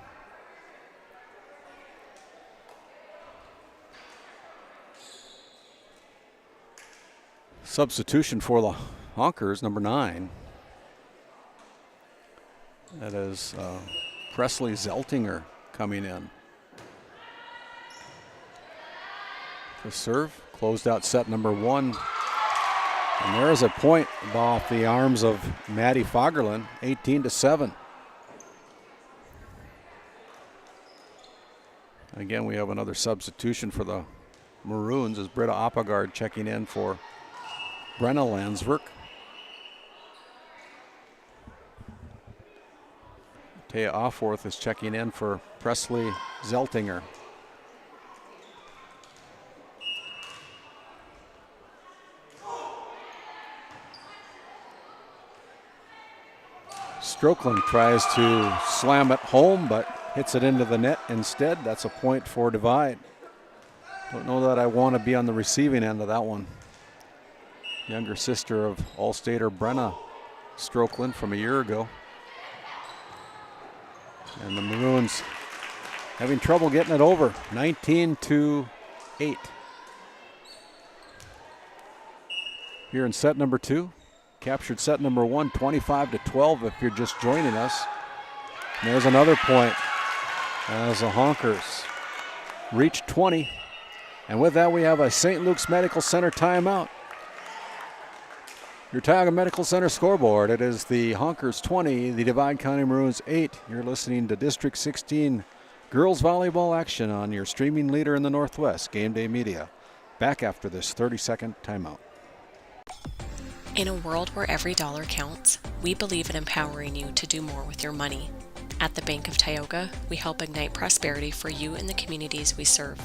Substitution for the Honkers, number 9. That is Presley Zeltinger coming in. The serve closed out set number 1. And there is a point off the arms of Maddie Fagerlund, 18-7. Again, we have another substitution for the Maroons as Britta Oppegard checking in for Brenna Landsverk. Taya Offworth is checking in for Presley Zeltinger. Strokeland tries to slam it home, but hits it into the net instead. That's a point for Divide. Don't know that I want to be on the receiving end of that one. Younger sister of All-Stater Brenna Strokeland from a year ago. And the Maroons having trouble getting it over, 19-8. Here in set number 2. Captured set number 1, 25-12 if you're just joining us. And there's another point as the Honkers reach 20. And with that, we have a St. Luke's Medical Center timeout. Your Tioga Medical Center scoreboard. It is the Honkers 20, the Divide County Maroons 8. You're listening to District 16 girls volleyball action on your streaming leader in the Northwest, GameDay Media. Back after this 30-second timeout. In a world where every dollar counts, we believe in empowering you to do more with your money. At the Bank of Tioga, we help ignite prosperity for you and the communities we serve.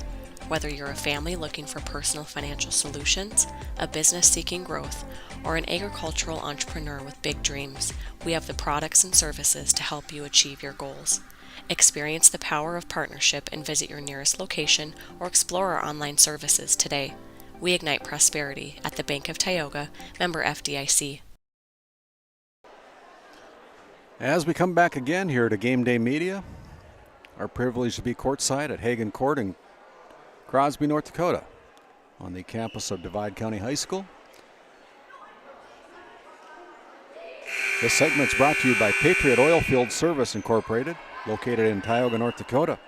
Whether you're a family looking for personal financial solutions, a business seeking growth, or an agricultural entrepreneur with big dreams, we have the products and services to help you achieve your goals. Experience the power of partnership and visit your nearest location or explore our online services today. We ignite prosperity at the Bank of Tioga, member FDIC. As we come back again here to GameDay Media, our privilege to be courtside at Haggin Court in Crosby, North Dakota, on the campus of Divide County High School. This segment is brought to you by Patriot Oilfield Service Incorporated, located in Tioga, North Dakota.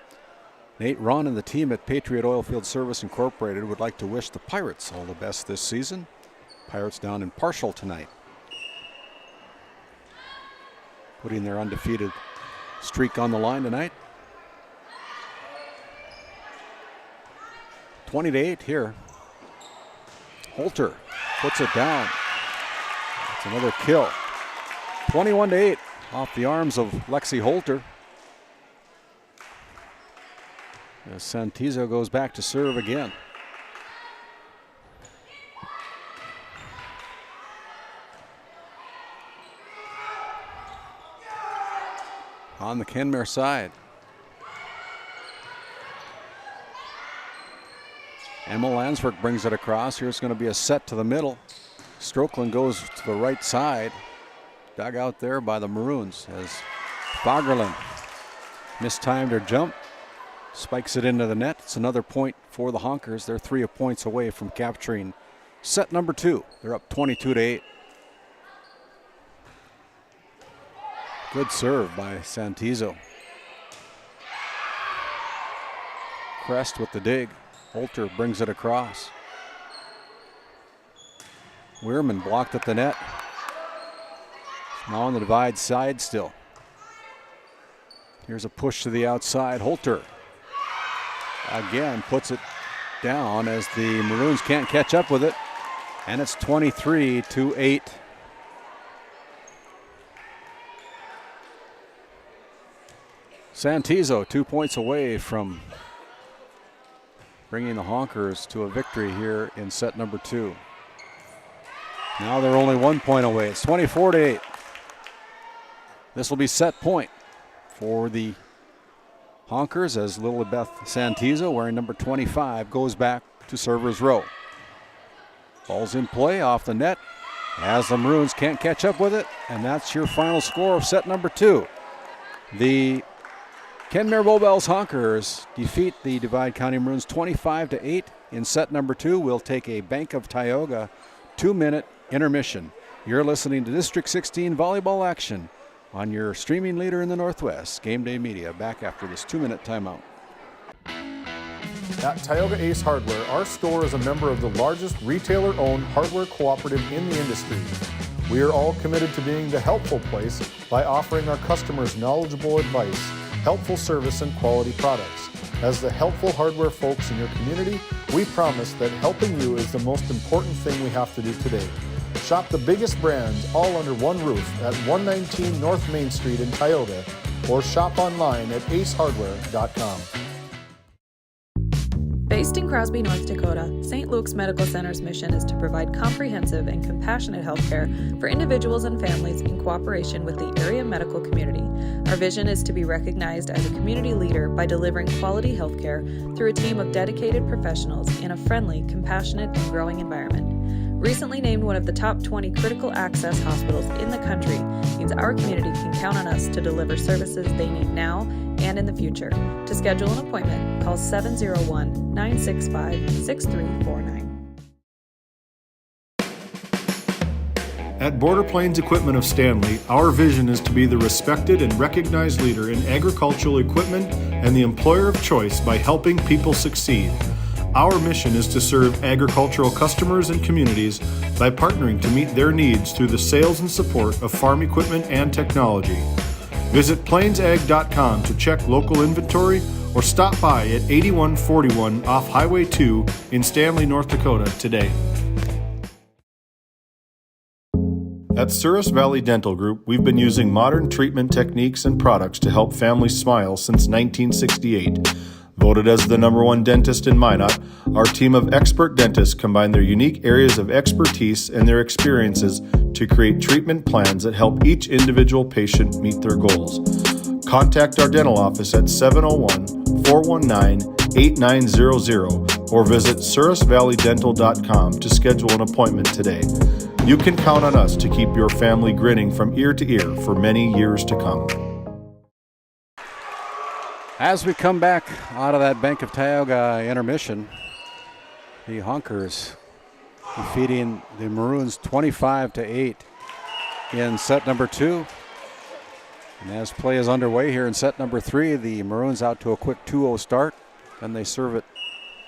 Nate, Ron, and the team at Patriot Oilfield Service Incorporated would like to wish the Pirates all the best this season. Pirates down in Parshall tonight, putting their undefeated streak on the line tonight. 20-8 here. Holter puts it down. That's another kill. 21-8 off the arms of Lexi Holter. As Santizo goes back to serve again. On the Kenmare side. Emma Landsverk brings it across. Here's going to be a set to the middle. Strokeland goes to the right side. Dug out there by the Maroons as Fagerlund mistimed her jump. Spikes it into the net. It's another point for the Honkers. They're 3 points away from capturing set number 2. They're up 22-8. Good serve by Santizo. Crest with the dig. Holter brings it across. Weirman blocked at the net. Now on the Divide side still. Here's a push to the outside. Holter again puts it down as the Maroons can't catch up with it. And it's 23-8. Santizo 2 points away from bringing the Honkers to a victory here in set number 2. Now they're only 1 point away. It's 24-8. This will be set point for the Honkers as Lilibeth Santizo, wearing number 25, goes back to server's row. Ball's in play off the net as the Maroons can't catch up with it, and that's your final score of set number 2. The Kenmare-Bowbells Honkers defeat the Divide County Maroons 25-8 in set number 2. We'll take a Bank of Tioga 2-minute intermission. You're listening to District 16 volleyball action on your streaming leader in the Northwest, GameDay Media. Back after this 2-minute timeout. At Tioga Ace Hardware, our store is a member of the largest retailer-owned hardware cooperative in the industry. We are all committed to being the helpful place by offering our customers knowledgeable advice, helpful service, and quality products. As the helpful hardware folks in your community, we promise that helping you is the most important thing we have to do today. Shop the biggest brands all under one roof at 119 North Main Street in Tioga, or shop online at acehardware.com. Based in Crosby, North Dakota, St. Luke's Medical Center's mission is to provide comprehensive and compassionate health care for individuals and families in cooperation with the area medical community. Our vision is to be recognized as a community leader by delivering quality health care through a team of dedicated professionals in a friendly, compassionate, and growing environment. Recently named one of the top 20 critical access hospitals in the country means our community can count on us to deliver services they need now and in the future. To schedule an appointment, call 701-965-6349. At Border Plains Equipment of Stanley, our vision is to be the respected and recognized leader in agricultural equipment and the employer of choice by helping people succeed. Our mission is to serve agricultural customers and communities by partnering to meet their needs through the sales and support of farm equipment and technology. Visit plainsag.com to check local inventory or stop by at 8141 off Highway 2 in Stanley, North Dakota today. At Souris Valley Dental Group, we've been using modern treatment techniques and products to help families smile since 1968. Voted as the #1 dentist in Minot, our team of expert dentists combine their unique areas of expertise and their experiences to create treatment plans that help each individual patient meet their goals. Contact our dental office at 701-419-8900 or visit sourisvalleydental.com to schedule an appointment today. You can count on us to keep your family grinning from ear to ear for many years to come. As we come back out of that Bank of Tioga intermission, the Honkers defeating the Maroons 25-8 in set number 2. And as play is underway here in set number 3, the Maroons out to a quick 2-0 start. Then they serve it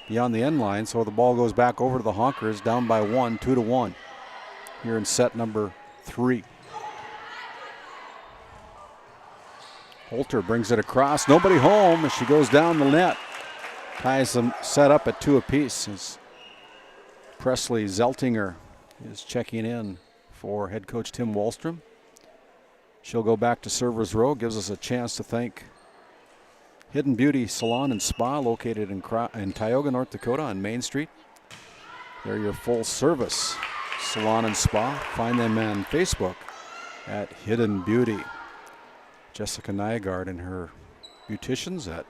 beyond the end line, so the ball goes back over to the Honkers, down by 1, 2-1 here in set number 3. Holter brings it across. Nobody home as she goes down the net. Ties them set up at 2 apiece as Presley Zeltinger is checking in for head coach Tim Wallstrom. She'll go back to server's row. Gives us a chance to thank Hidden Beauty Salon and Spa located in Tioga, North Dakota on Main Street. They're your full service salon and spa. Find them on Facebook at Hidden Beauty. Jessica Nygaard and her beauticians at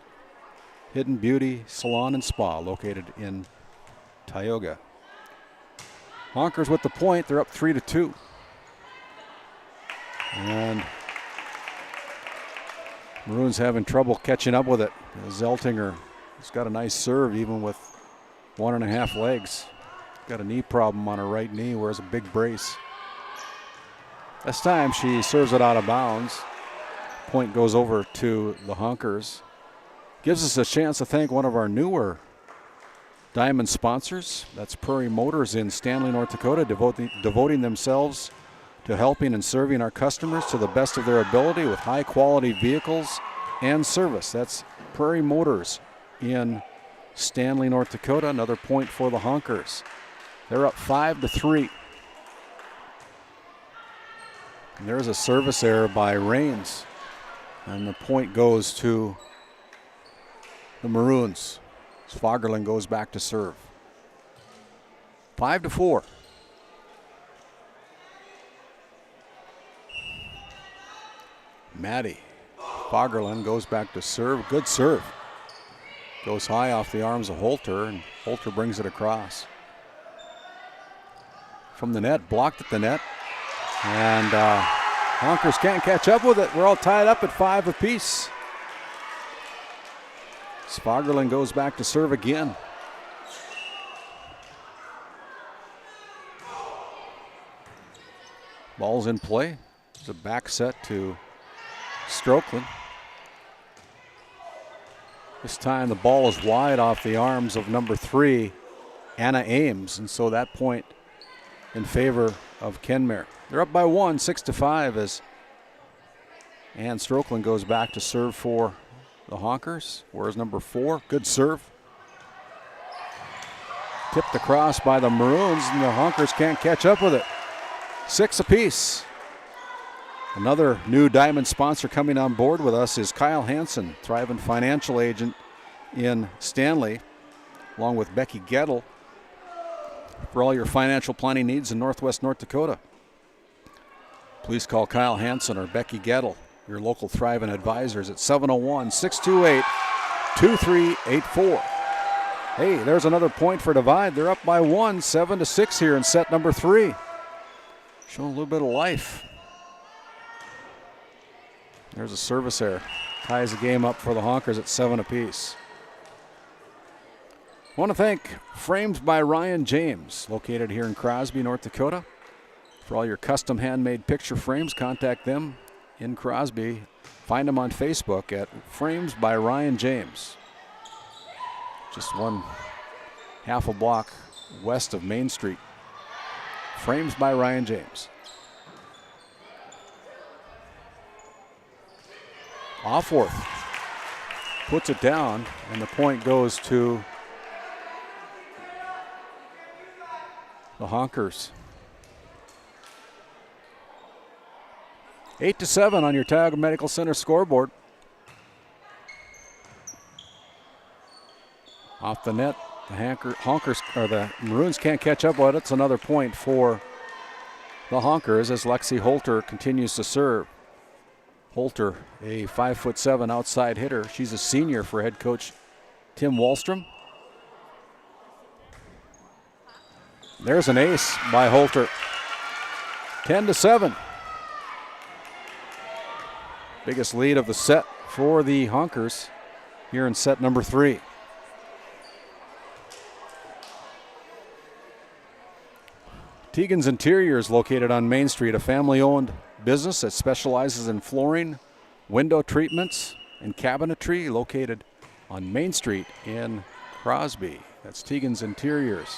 Hidden Beauty Salon and Spa located in Tioga. Honkers with the point. They're up 3-2. And Maroons having trouble catching up with it. Zeltinger has got a nice serve even with 1.5 legs. Got a knee problem on her right knee, wears a big brace. This time she serves it out of bounds. Point goes over to the Honkers. Gives us a chance to thank one of our newer diamond sponsors. That's Prairie Motors in Stanley, North Dakota, devoting themselves to helping and serving our customers to the best of their ability with high quality vehicles and service. That's Prairie Motors in Stanley, North Dakota. Another point for the Honkers. They're up 5-3. And there's a service error by Rains. And the point goes to the Maroons. Fagerlund goes back to serve. 5-4. Maddie Fagerlund goes back to serve. Good serve. Goes high off the arms of Holter, and Holter brings it across. From the net, blocked at the net. And Honkers can't catch up with it. We're all tied up at 5 apiece. Spagerlin goes back to serve again. Ball's in play. It's a back set to Strokeland. This time the ball is wide off the arms of number 3, Anna Ames, and so that point in favor of Kenmare. They're up by 1, 6-5, as Ann Strokeland goes back to serve for the Honkers. Where's number 4? Good serve. Tipped across by the Maroons, and the Honkers can't catch up with it. 6 apiece. Another new diamond sponsor coming on board with us is Kyle Hansen, Thrivent financial agent in Stanley, along with Becky Gettle, for all your financial planning needs in Northwest North Dakota. Please call Kyle Hansen or Becky Gettle, your local Thrivent advisors, at 701-628-2384. Hey, there's another point for Divide. They're up by 1, 7-6 here in set number 3. Showing a little bit of life. There's a service error. Ties the game up for the Honkers at 7 apiece. I want to thank Frames by Ryan James, located here in Crosby, North Dakota. For all your custom handmade picture frames, contact them in Crosby. Find them on Facebook at Frames by Ryan James. Just one half a block west of Main Street. Frames by Ryan James. Offworth puts it down, and the point goes to the Honkers. 8-7 on your Tioga Medical Center scoreboard. Off the net, the Honkers, or the Maroons can't catch up with it. It's another point for the Honkers as Lexi Holter continues to serve. Holter, a 5'7" outside hitter. She's a senior for head coach Tim Wallstrom. There's an ace by Holter. 10-7. Biggest lead of the set for the Honkers here in set number 3. Tegan's Interiors, located on Main Street, a family-owned business that specializes in flooring, window treatments, and cabinetry, located on Main Street in Crosby. That's Tegan's Interiors.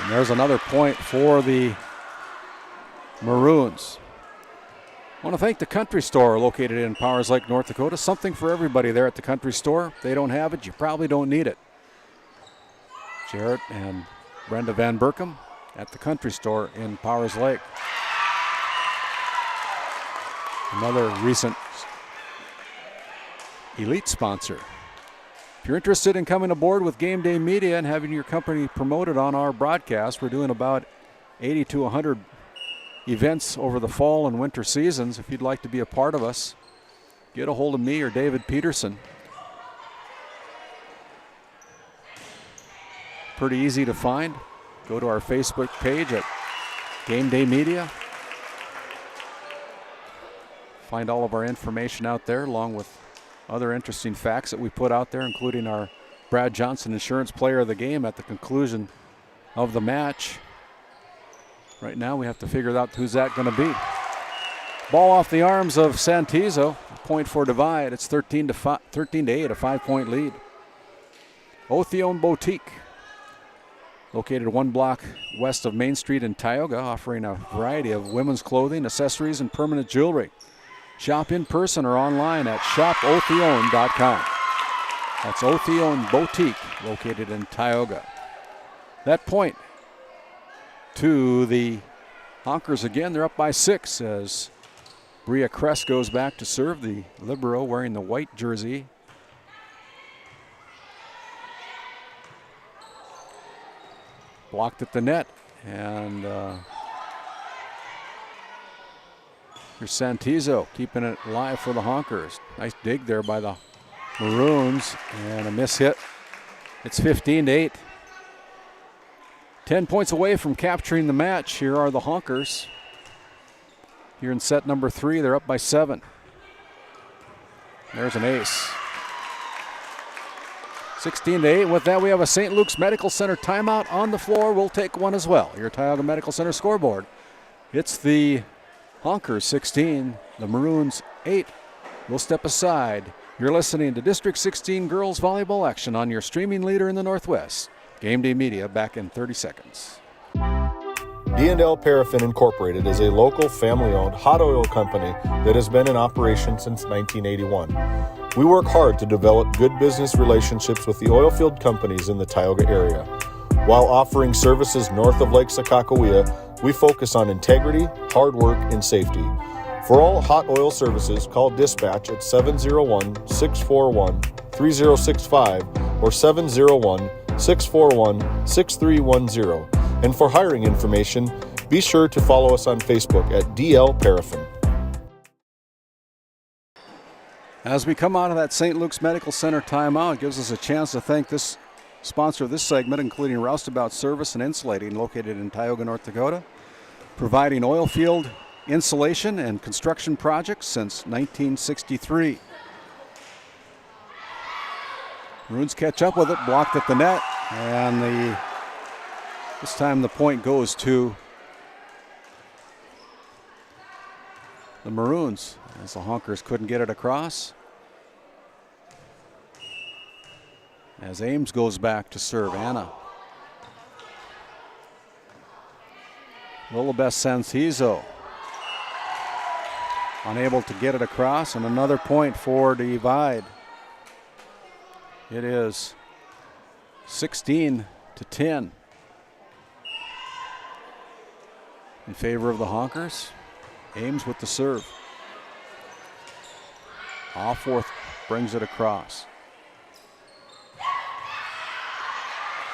And there's another point for the Maroons. I want to thank the Country Store, located in Powers Lake, North Dakota. Something for everybody there at the Country Store. If they don't have it, you probably don't need it. Jarrett and Brenda Van Berkom at the Country Store in Powers Lake. Another recent elite sponsor. If you're interested in coming aboard with GameDay Media and having your company promoted on our broadcast, we're doing about 80 to 100 events over the fall and winter seasons. If you'd like to be a part of us, get a hold of me or David Peterson. Pretty easy to find. Go to our Facebook page at GameDay Media. Find all of our information out there, along with other interesting facts that we put out there, including our Brad Johnson Insurance Player of the Game at the conclusion of the match. Right now we have to figure out who's that going to be. Ball off the arms of Santizo. Point for Divide. It's 13-8, a 5-point lead. Othione Boutique, located 1 block west of Main Street in Tioga, offering a variety of women's clothing, accessories, and permanent jewelry. Shop in person or online at shopothione.com. That's Othione Boutique, located in Tioga. That point to the Honkers again. They're up by 6 as Bria Kress goes back to serve, the libero wearing the white jersey. Blocked at the net, and here's Santizo keeping it live for the Honkers. Nice dig there by the Maroons, and a miss hit. It's 15-8. 10 points away from capturing the match. Here are the Honkers. Here in set number 3, they're up by 7. There's an ace. 16-8. With that, we have a St. Luke's Medical Center timeout on the floor. We'll take one as well. Your Tioga Medical Center scoreboard. It's the Honkers 16, the Maroons 8. We'll step aside. You're listening to District 16 girls volleyball action on your streaming leader in the Northwest. GameDay Media, back in 30 seconds. D&L Paraffin Incorporated is a local family-owned hot oil company that has been in operation since 1981. We work hard to develop good business relationships with the oilfield companies in the Tioga area. While offering services north of Lake Sakakawea, we focus on integrity, hard work, and safety. For all hot oil services, call dispatch at 701-641-3065 or 701-641-6310. And for hiring information, be sure to follow us on Facebook at DL Paraffin. As we come out of that St. Luke's Medical Center timeout, it gives us a chance to thank this sponsor of this segment, including Roustabout Service and Insulating, located in Tioga, North Dakota, providing oil field insulation and construction projects since 1963. Maroons catch up with it, blocked at the net, and this time the point goes to the Maroons as the Honkers couldn't get it across. As Ames goes back to serve, Anna. Lilibeth Santizo unable to get it across, and another point for Divide. It is 16-10 in favor of the Honkers. Ames with the serve. Alforth brings it across.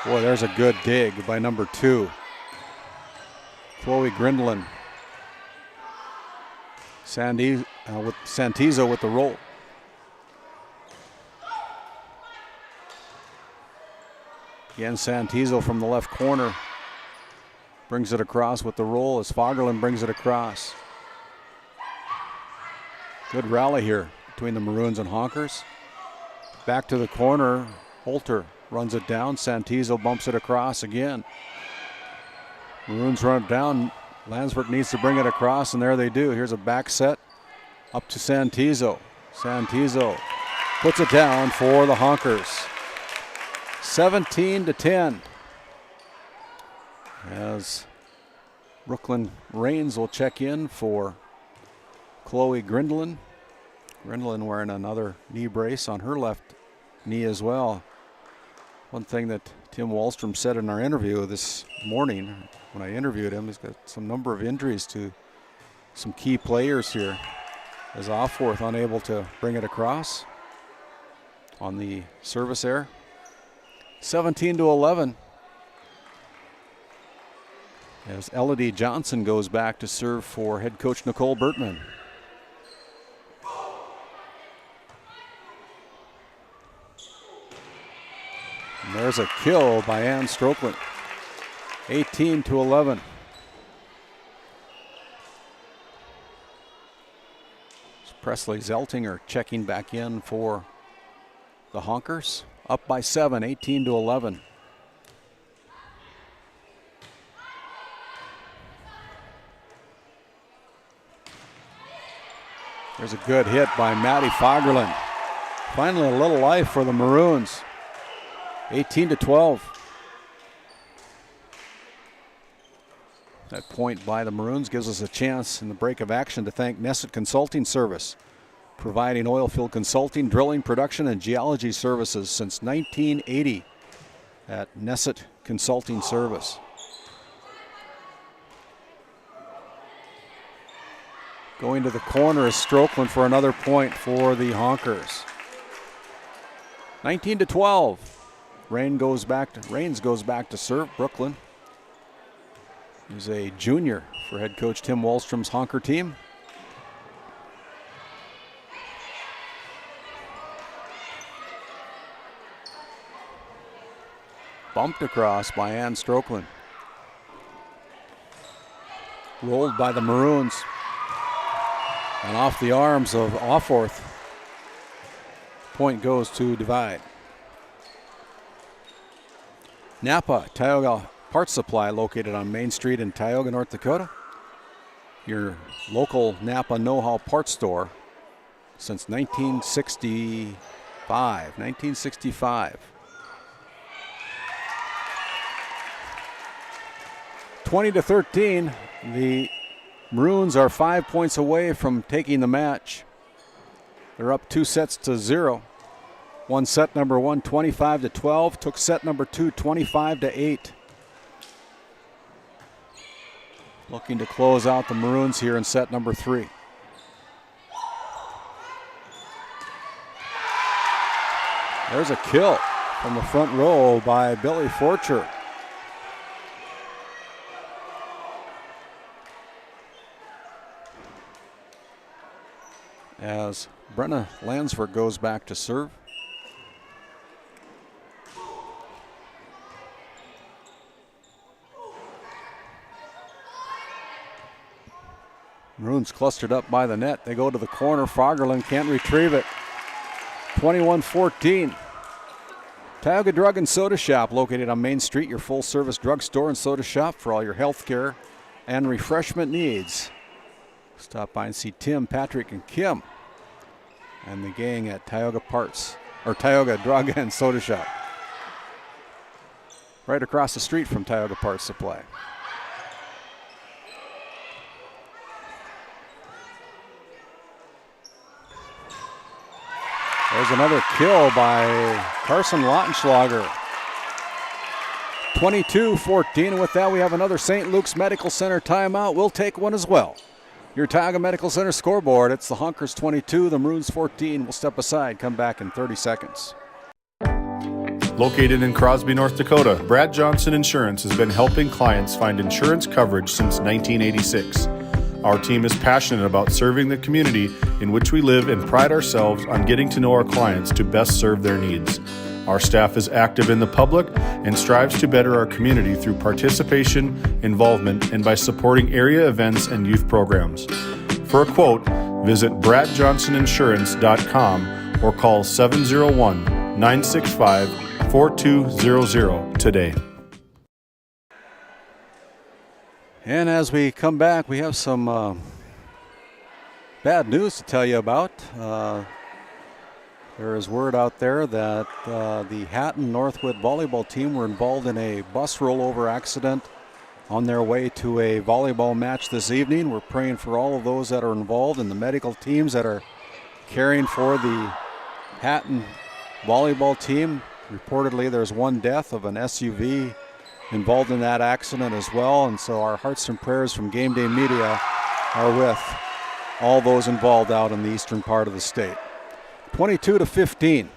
Boy, there's a good dig by number 2. Chloe Grindlin. Santizo with the roll. Again, Santizo from the left corner brings it across with the roll as Fagerlund brings it across. Good rally here between the Maroons and Honkers. Back to the corner, Holter runs it down. Santizo bumps it across again. Maroons run it down. Landsberg needs to bring it across, and there they do. Here's a back set up to Santizo. Santizo puts it down for the Honkers. 17-10. As Brooklyn Rains will check in for Chloe Grindlin. Grindlin wearing another knee brace on her left knee as well. One thing that Tim Wallstrom said in our interview this morning when I interviewed him, he's got some number of injuries to some key players here. As Alforth unable to bring it across on the service error. 17-11. As Elodie Johnson goes back to serve for head coach Nicole Bertman. And there's a kill by Ann Strokeland. 18-11. Presley Zeltinger checking back in for the Honkers. Up by 7, 18-11. There's a good hit by Maddie Fagerlund. Finally a little life for the Maroons. 18-12. That point by the Maroons gives us a chance in the break of action to thank Nesset Consulting Service, providing oilfield consulting, drilling, production, and geology services since 1980 at Nesset Consulting Service. Going to the corner is Strokeland for another point for the Honkers. 19-12. Rains goes back to serve. Brooklyn is a junior for head coach Tim Wallstrom's Honker team. Bumped across by Ann Strokeland. Rolled by the Maroons. And off the arms of Offorth. Point goes to Divide. Napa, Tioga Parts Supply, located on Main Street in Tioga, North Dakota. Your local Napa know-how parts store since 1965. 20-13, the Maroons are 5 points away from taking the match. They're up 2-0. Won set number 1 25-12, took set number 2 25-8. Looking to close out the Maroons here in set number 3. There's a kill from the front row by Billy Forcher. As Brenna Lansford goes back to serve. Maroons clustered up by the net. They go to the corner. Fagerlund can't retrieve it. 21-14. Tioga Drug and Soda Shop, located on Main Street, your full-service drugstore and soda shop for all your health care and refreshment needs. Stop by and see Tim, Patrick, and Kim and the gang at Tioga Drug and Soda Shop. Right across the street from Tioga Parts Supply. There's another kill by Carson Lautenschlager. 22-14, and with that we have another St. Luke's Medical Center timeout. We'll take one as well. Your Tioga Medical Center scoreboard, it's the Honkers 22, the Maroons 14. We'll step aside, come back in 30 seconds. Located in Crosby, North Dakota, Brad Johnson Insurance has been helping clients find insurance coverage since 1986. Our team is passionate about serving the community in which we live and pride ourselves on getting to know our clients to best serve their needs. Our staff is active in the public and strives to better our community through participation, involvement, and by supporting area events and youth programs. For a quote, visit bradjohnsoninsurance.com or call 701-965-4200 today. And as we come back, we have some bad news to tell you about. There is word out there that the Hatton Northwood volleyball team were involved in a bus rollover accident on their way to a volleyball match this evening. We're praying for all of those that are involved and the medical teams that are caring for the Hatton volleyball team. Reportedly, there's one death of an SUV involved in that accident as well, and so our hearts and prayers from GameDay Media are with all those involved out in the eastern part of the state. 22-15. I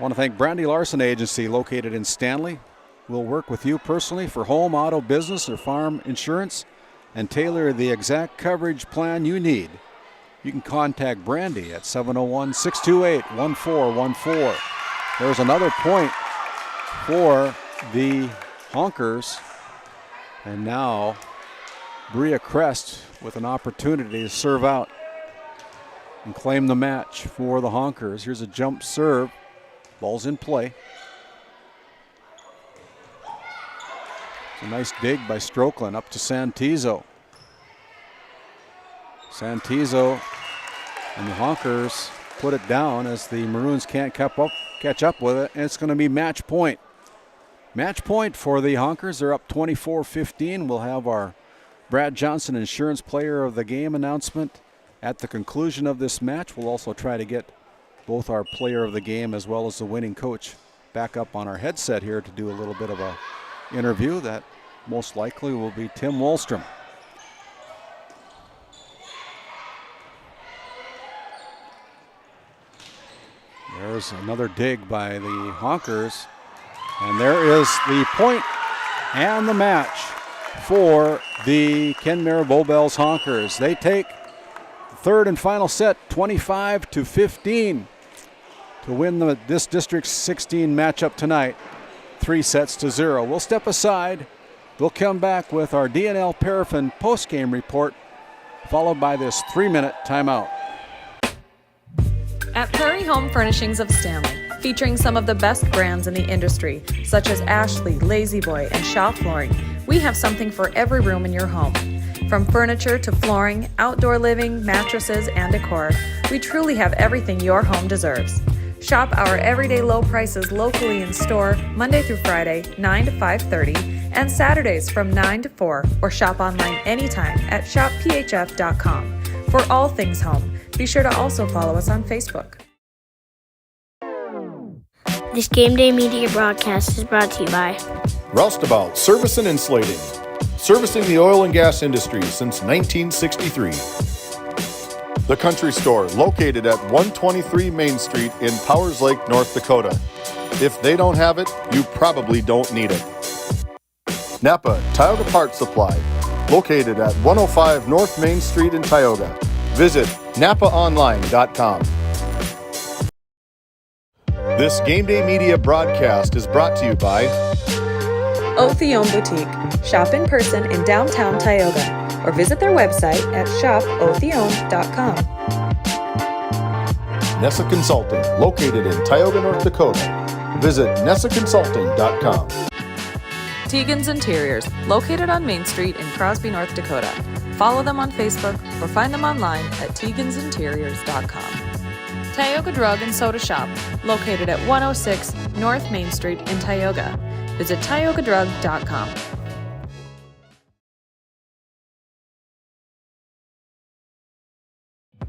want to thank Brandy Larson Agency, located in Stanley. We'll work with you personally for home, auto, business, or farm insurance and tailor the exact coverage plan you need. You can contact Brandy at 701-628-1414. There's another point for the Honkers. And now Bria Crest with an opportunity to serve out and claim the match for the Honkers. Here's a jump serve. Ball's in play. It's a nice dig by Strokeland up to Santizo. Santizo and the Honkers put it down as the Maroons can't catch up with it, and it's going to be match point. Match point for the Honkers. They're up 24-15. We'll have our Brad Johnson Insurance Player of the Game announcement at the conclusion of this match. We'll also try to get both our Player of the Game as well as the winning coach back up on our headset here to do a little bit of a interview. That most likely will be Tim Wallstrom. There's another dig by the Honkers. And there is the point and the match for the Kenmare-Bowbells Honkers. They take the third and final set 25-15 to win this District 16 matchup tonight, 3-0. We'll step aside. We'll come back with our D&L Paraffin postgame report, followed by this 3-minute timeout. At Prairie Home Furnishings of Stanley, featuring some of the best brands in the industry, such as Ashley, Lazy Boy, and Shaw Flooring, we have something for every room in your home. From furniture to flooring, outdoor living, mattresses, and decor, we truly have everything your home deserves. Shop our everyday low prices locally in store Monday through Friday, 9 to 5:30, and Saturdays from 9 to 4, or shop online anytime at shopphf.com. For all things home, be sure to also follow us on Facebook. This Game Day Media broadcast is brought to you by Roustabout Service and Insulating, servicing the oil and gas industry since 1963. The Country Store, located at 123 Main Street in Powers Lake, North Dakota. If they don't have it, you probably don't need it. Napa Tioga Parts Supply, located at 105 North Main Street in Tioga. Visit napaonline.com. This Game Day Media broadcast is brought to you by Othione Boutique. Shop in person in downtown Tioga, or visit their website at shopothione.com. Nessa Consulting, located in Tioga, North Dakota. Visit nessaconsulting.com. Tegan's Interiors, located on Main Street in Crosby, North Dakota. Follow them on Facebook or find them online at tegansinteriors.com. Tioga Drug and Soda Shop, located at 106 North Main Street in Tioga. Visit tiogadrug.com.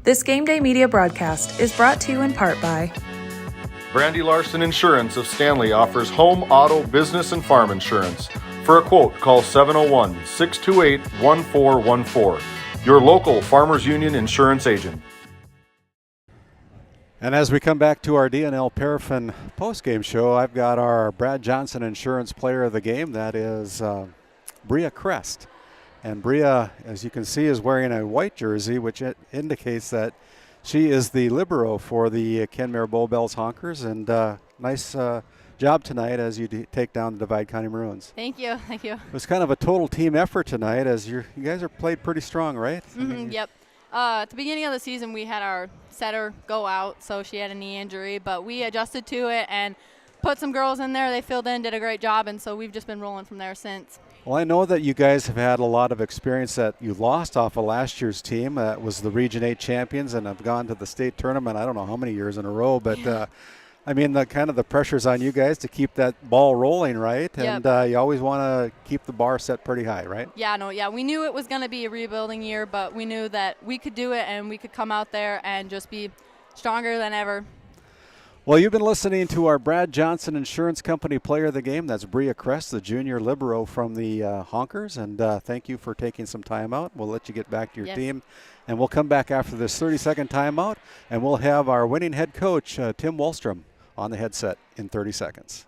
This Game Day Media broadcast is brought to you in part by Brandy Larson Insurance of Stanley offers home, auto, business, and farm insurance. For a quote, call 701-628-1414. Your local Farmers Union insurance agent. And as we come back to our D&L Paraffin postgame show, I've got our Brad Johnson Insurance Player of the Game. That is Bria Crest. And Bria, as you can see, is wearing a white jersey, which indicates that she is the libero for the Kenmare-Bowbells Honkers. And nice job tonight as you take down the Divide County Maroons. Thank you. It was kind of a total team effort tonight, as you guys are played pretty strong, right? Yep. At the beginning of the season, we had our setter go out, so she had a knee injury, but we adjusted to it and put some girls in there. They filled in, did a great job, and so we've just been rolling from there since. Well, I know that you guys have had a lot of experience that you lost off of last year's team. That was the Region 8 champions and have gone to the state tournament I don't know how many years in a row, but I mean, the pressure's on you guys to keep that ball rolling, right? Yep. And you always want to keep the bar set pretty high, right? Yeah, we knew it was going to be a rebuilding year, but we knew that we could do it and we could come out there and just be stronger than ever. Well, you've been listening to our Brad Johnson Insurance Company Player of the Game. That's Bria Crest, the junior libero from the Honkers. And thank you for taking some time out. We'll let you get back to your team. And we'll come back after this 30-second timeout, and we'll have our winning head coach, Tim Wallstrom, on the headset in 30 seconds.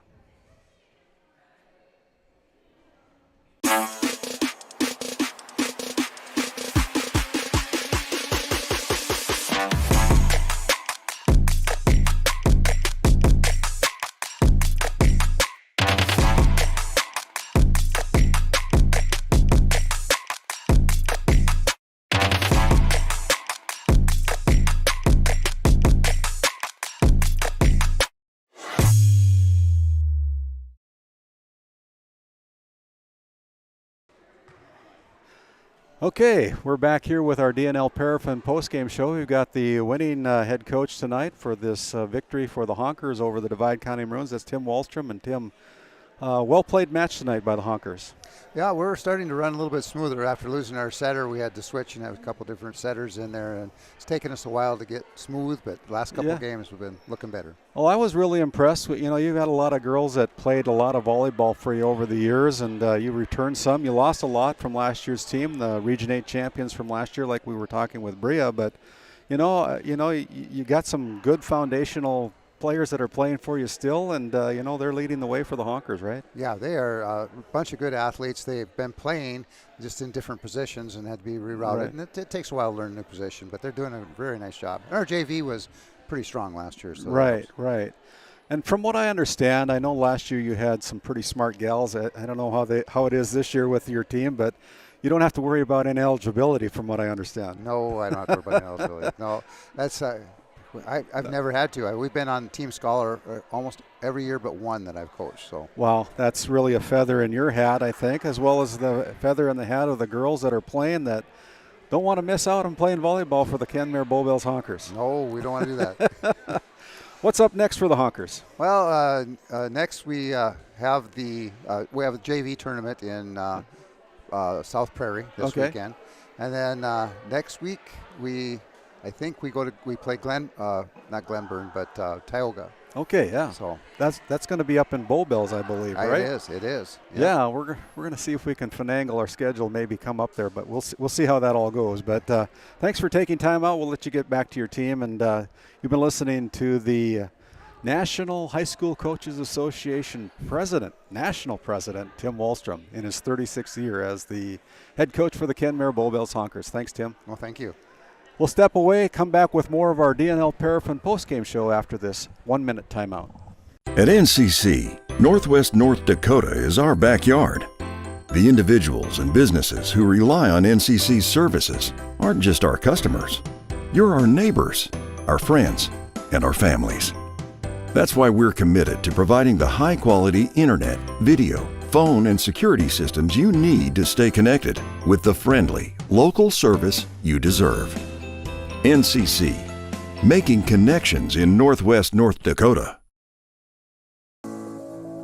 Okay, we're back here with our D&L Paraffin postgame show. We've got the winning head coach tonight for this victory for the Honkers over the Divide County Maroons. That's Tim Wallstrom. And Tim, well-played match tonight by the Honkers. Yeah, we're starting to run a little bit smoother. After losing our setter, we had to switch and have a couple different setters in there, and it's taken us a while to get smooth, but the last couple of games we've been looking better. Well, I was really impressed with, you've had a lot of girls that played a lot of volleyball for you over the years, and you returned some. You lost a lot from last year's team, the Region 8 champions from last year, like we were talking with Bria, but you got some good foundational players that are playing for you still, and they're leading the way for the Honkers, right? Yeah, they are a bunch of good athletes. They've been playing just in different positions and had to be rerouted, and it takes a while to learn a new position, but they're doing a very nice job. And our JV was pretty strong last year. So Right. And from what I understand, I know last year you had some pretty smart gals. I don't know how it is this year with your team, but you don't have to worry about ineligibility from what I understand. No, I don't have to worry about ineligibility. No, that's I've never had to. We've been on Team Scholar almost every year but one that I've coached. So. Well, that's really a feather in your hat, I think, as well as the feather in the hat of the girls that are playing that don't want to miss out on playing volleyball for the Kenmare-Bowbells Honkers. No, we don't want to do that. What's up next for the Honkers? Well, next we have a JV tournament in South Prairie this weekend, and then next week we play not Glenburn, but Tioga. Okay, yeah. So that's going to be up in Bowbells, I believe, right? It is. Yeah, we're going to see if we can finagle our schedule, maybe come up there, but we'll see how that all goes. But thanks for taking time out. We'll let you get back to your team, and you've been listening to the National High School Coaches Association National President Tim Wallstrom in his 36th year as the head coach for the Kenmare-Bowbells Honkers. Thanks, Tim. Well, thank you. We'll step away, come back with more of our DNL Paraffin postgame show after this 1-minute timeout. At NCC, Northwest North Dakota is our backyard. The individuals and businesses who rely on NCC's services aren't just our customers. You're our neighbors, our friends, and our families. That's why we're committed to providing the high-quality internet, video, phone, and security systems you need to stay connected with the friendly, local service you deserve. NCC, making connections in Northwest North Dakota.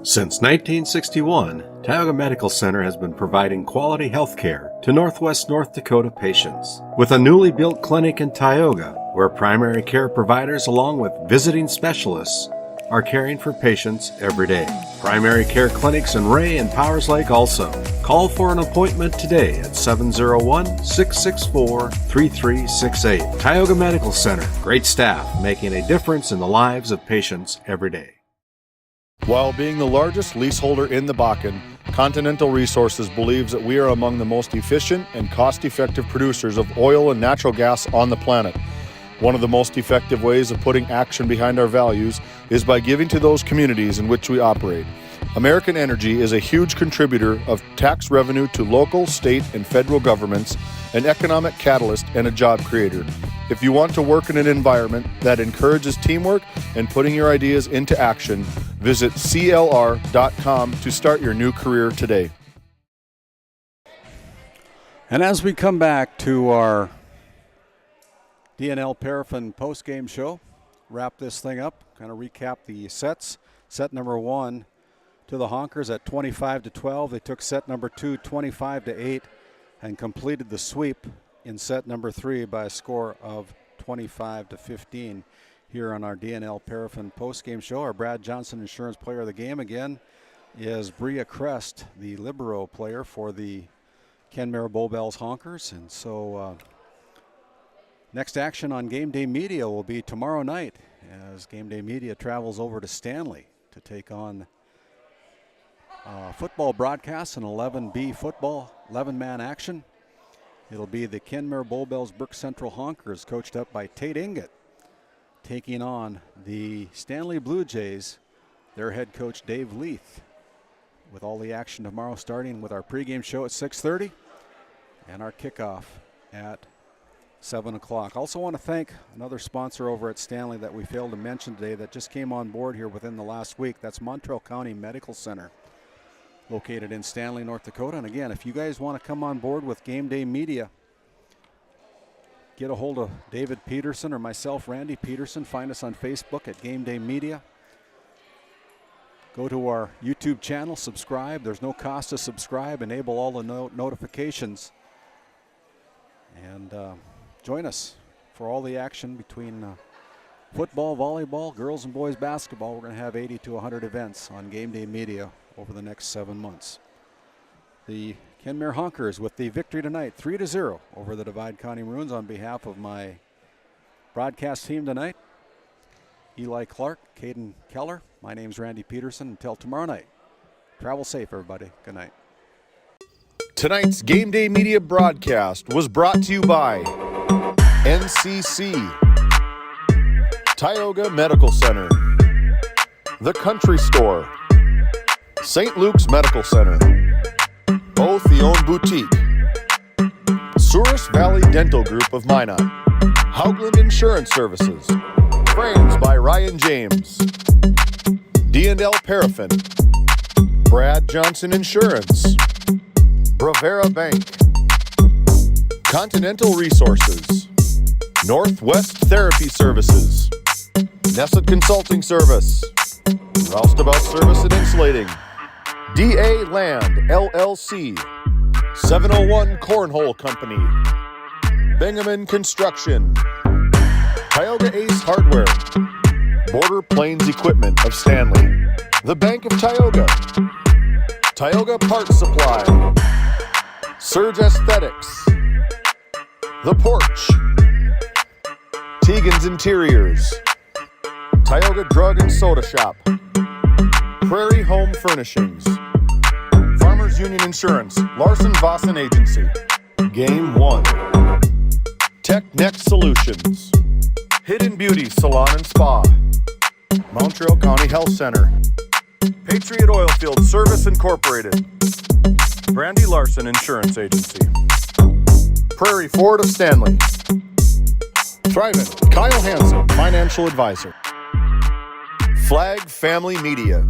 Since 1961, Tioga Medical Center has been providing quality health care to Northwest North Dakota patients. With a newly built clinic in Tioga, where primary care providers along with visiting specialists are caring for patients every day. Primary care clinics in Ray and Powers Lake also. Call for an appointment today at 701-664-3368. Tioga Medical Center. Great staff making a difference in the lives of patients every day. While being the largest leaseholder in the Bakken, Continental Resources believes that we are among the most efficient and cost-effective producers of oil and natural gas on the planet. One of the most effective ways of putting action behind our values is by giving to those communities in which we operate. American Energy is a huge contributor of tax revenue to local, state, and federal governments, an economic catalyst, and a job creator. If you want to work in an environment that encourages teamwork and putting your ideas into action, visit CLR.com to start your new career today. And as we come back to our DNL Paraffin postgame show, wrap this thing up, kind of recap the sets. Set number 1 to the Honkers at 25-12. They took set number 2 25-8 and completed the sweep in set number 3 by a score of 25-15 here on our DNL Paraffin postgame show. Our Brad Johnson Insurance Player of the Game again is Bria Crest, the libero player for the Kenmare-Bowbells Honkers. And so next action on GameDay Media will be tomorrow night as GameDay Media travels over to Stanley to take on football broadcasts and 11B football, 11-man action. It'll be the Kenmare-Bowbells Brook Central Honkers, coached up by Tate Inget, taking on the Stanley Blue Jays, their head coach Dave Leith, with all the action tomorrow starting with our pregame show at 6:30 and our kickoff at 7 o'clock. Also want to thank another sponsor over at Stanley that we failed to mention today that just came on board here within the last week. That's Montreal County Medical Center, located in Stanley, North Dakota. And again, if you guys want to come on board with GameDay Media, get a hold of David Peterson or myself, Randy Peterson. Find us on Facebook at GameDay Media. Go to our YouTube channel, subscribe. There's no cost to subscribe. Enable all the notifications. And join us for all the action between football, volleyball, girls and boys basketball. We're going to have 80 to 100 events on GameDay Media over the next 7 months. The Kenmare Honkers with the victory tonight, 3-0 over the Divide County Maroons. On behalf of my broadcast team tonight, Eli Clark, Caden Keller, my name's Randy Peterson. Until tomorrow night, travel safe, everybody. Good night. Tonight's GameDay Media broadcast was brought to you by NCC, Tioga Medical Center, The Country Store, St. Luke's Medical Center, O'Theone Boutique, Souris Valley Dental Group of Minot, Haugland Insurance Services, Frames by Ryan James, D&L Paraffin, Brad Johnson Insurance, Bravera Bank, Continental Resources, Northwest Therapy Services, Nesset Consulting Service, Roustabout Service and Insulating, DA Land LLC, 701 Cornhole Company, Bingaman Construction, Tioga Ace Hardware, Border Plains Equipment of Stanley, The Bank of Tioga, Tioga Parts Supply, Surge Aesthetics, The Porch, Tegan's Interiors, Tioga Drug and Soda Shop, Prairie Home Furnishings, Farmers Union Insurance, Larson Vossen Agency, Game 1, Tech Next Solutions, Hidden Beauty Salon and Spa, Montreal County Health Center, Patriot Oilfield Service Incorporated, Brandy Larson Insurance Agency, Prairie Ford of Stanley, Thrivent, Kyle Hansen, Financial Advisor, Flag Family Media,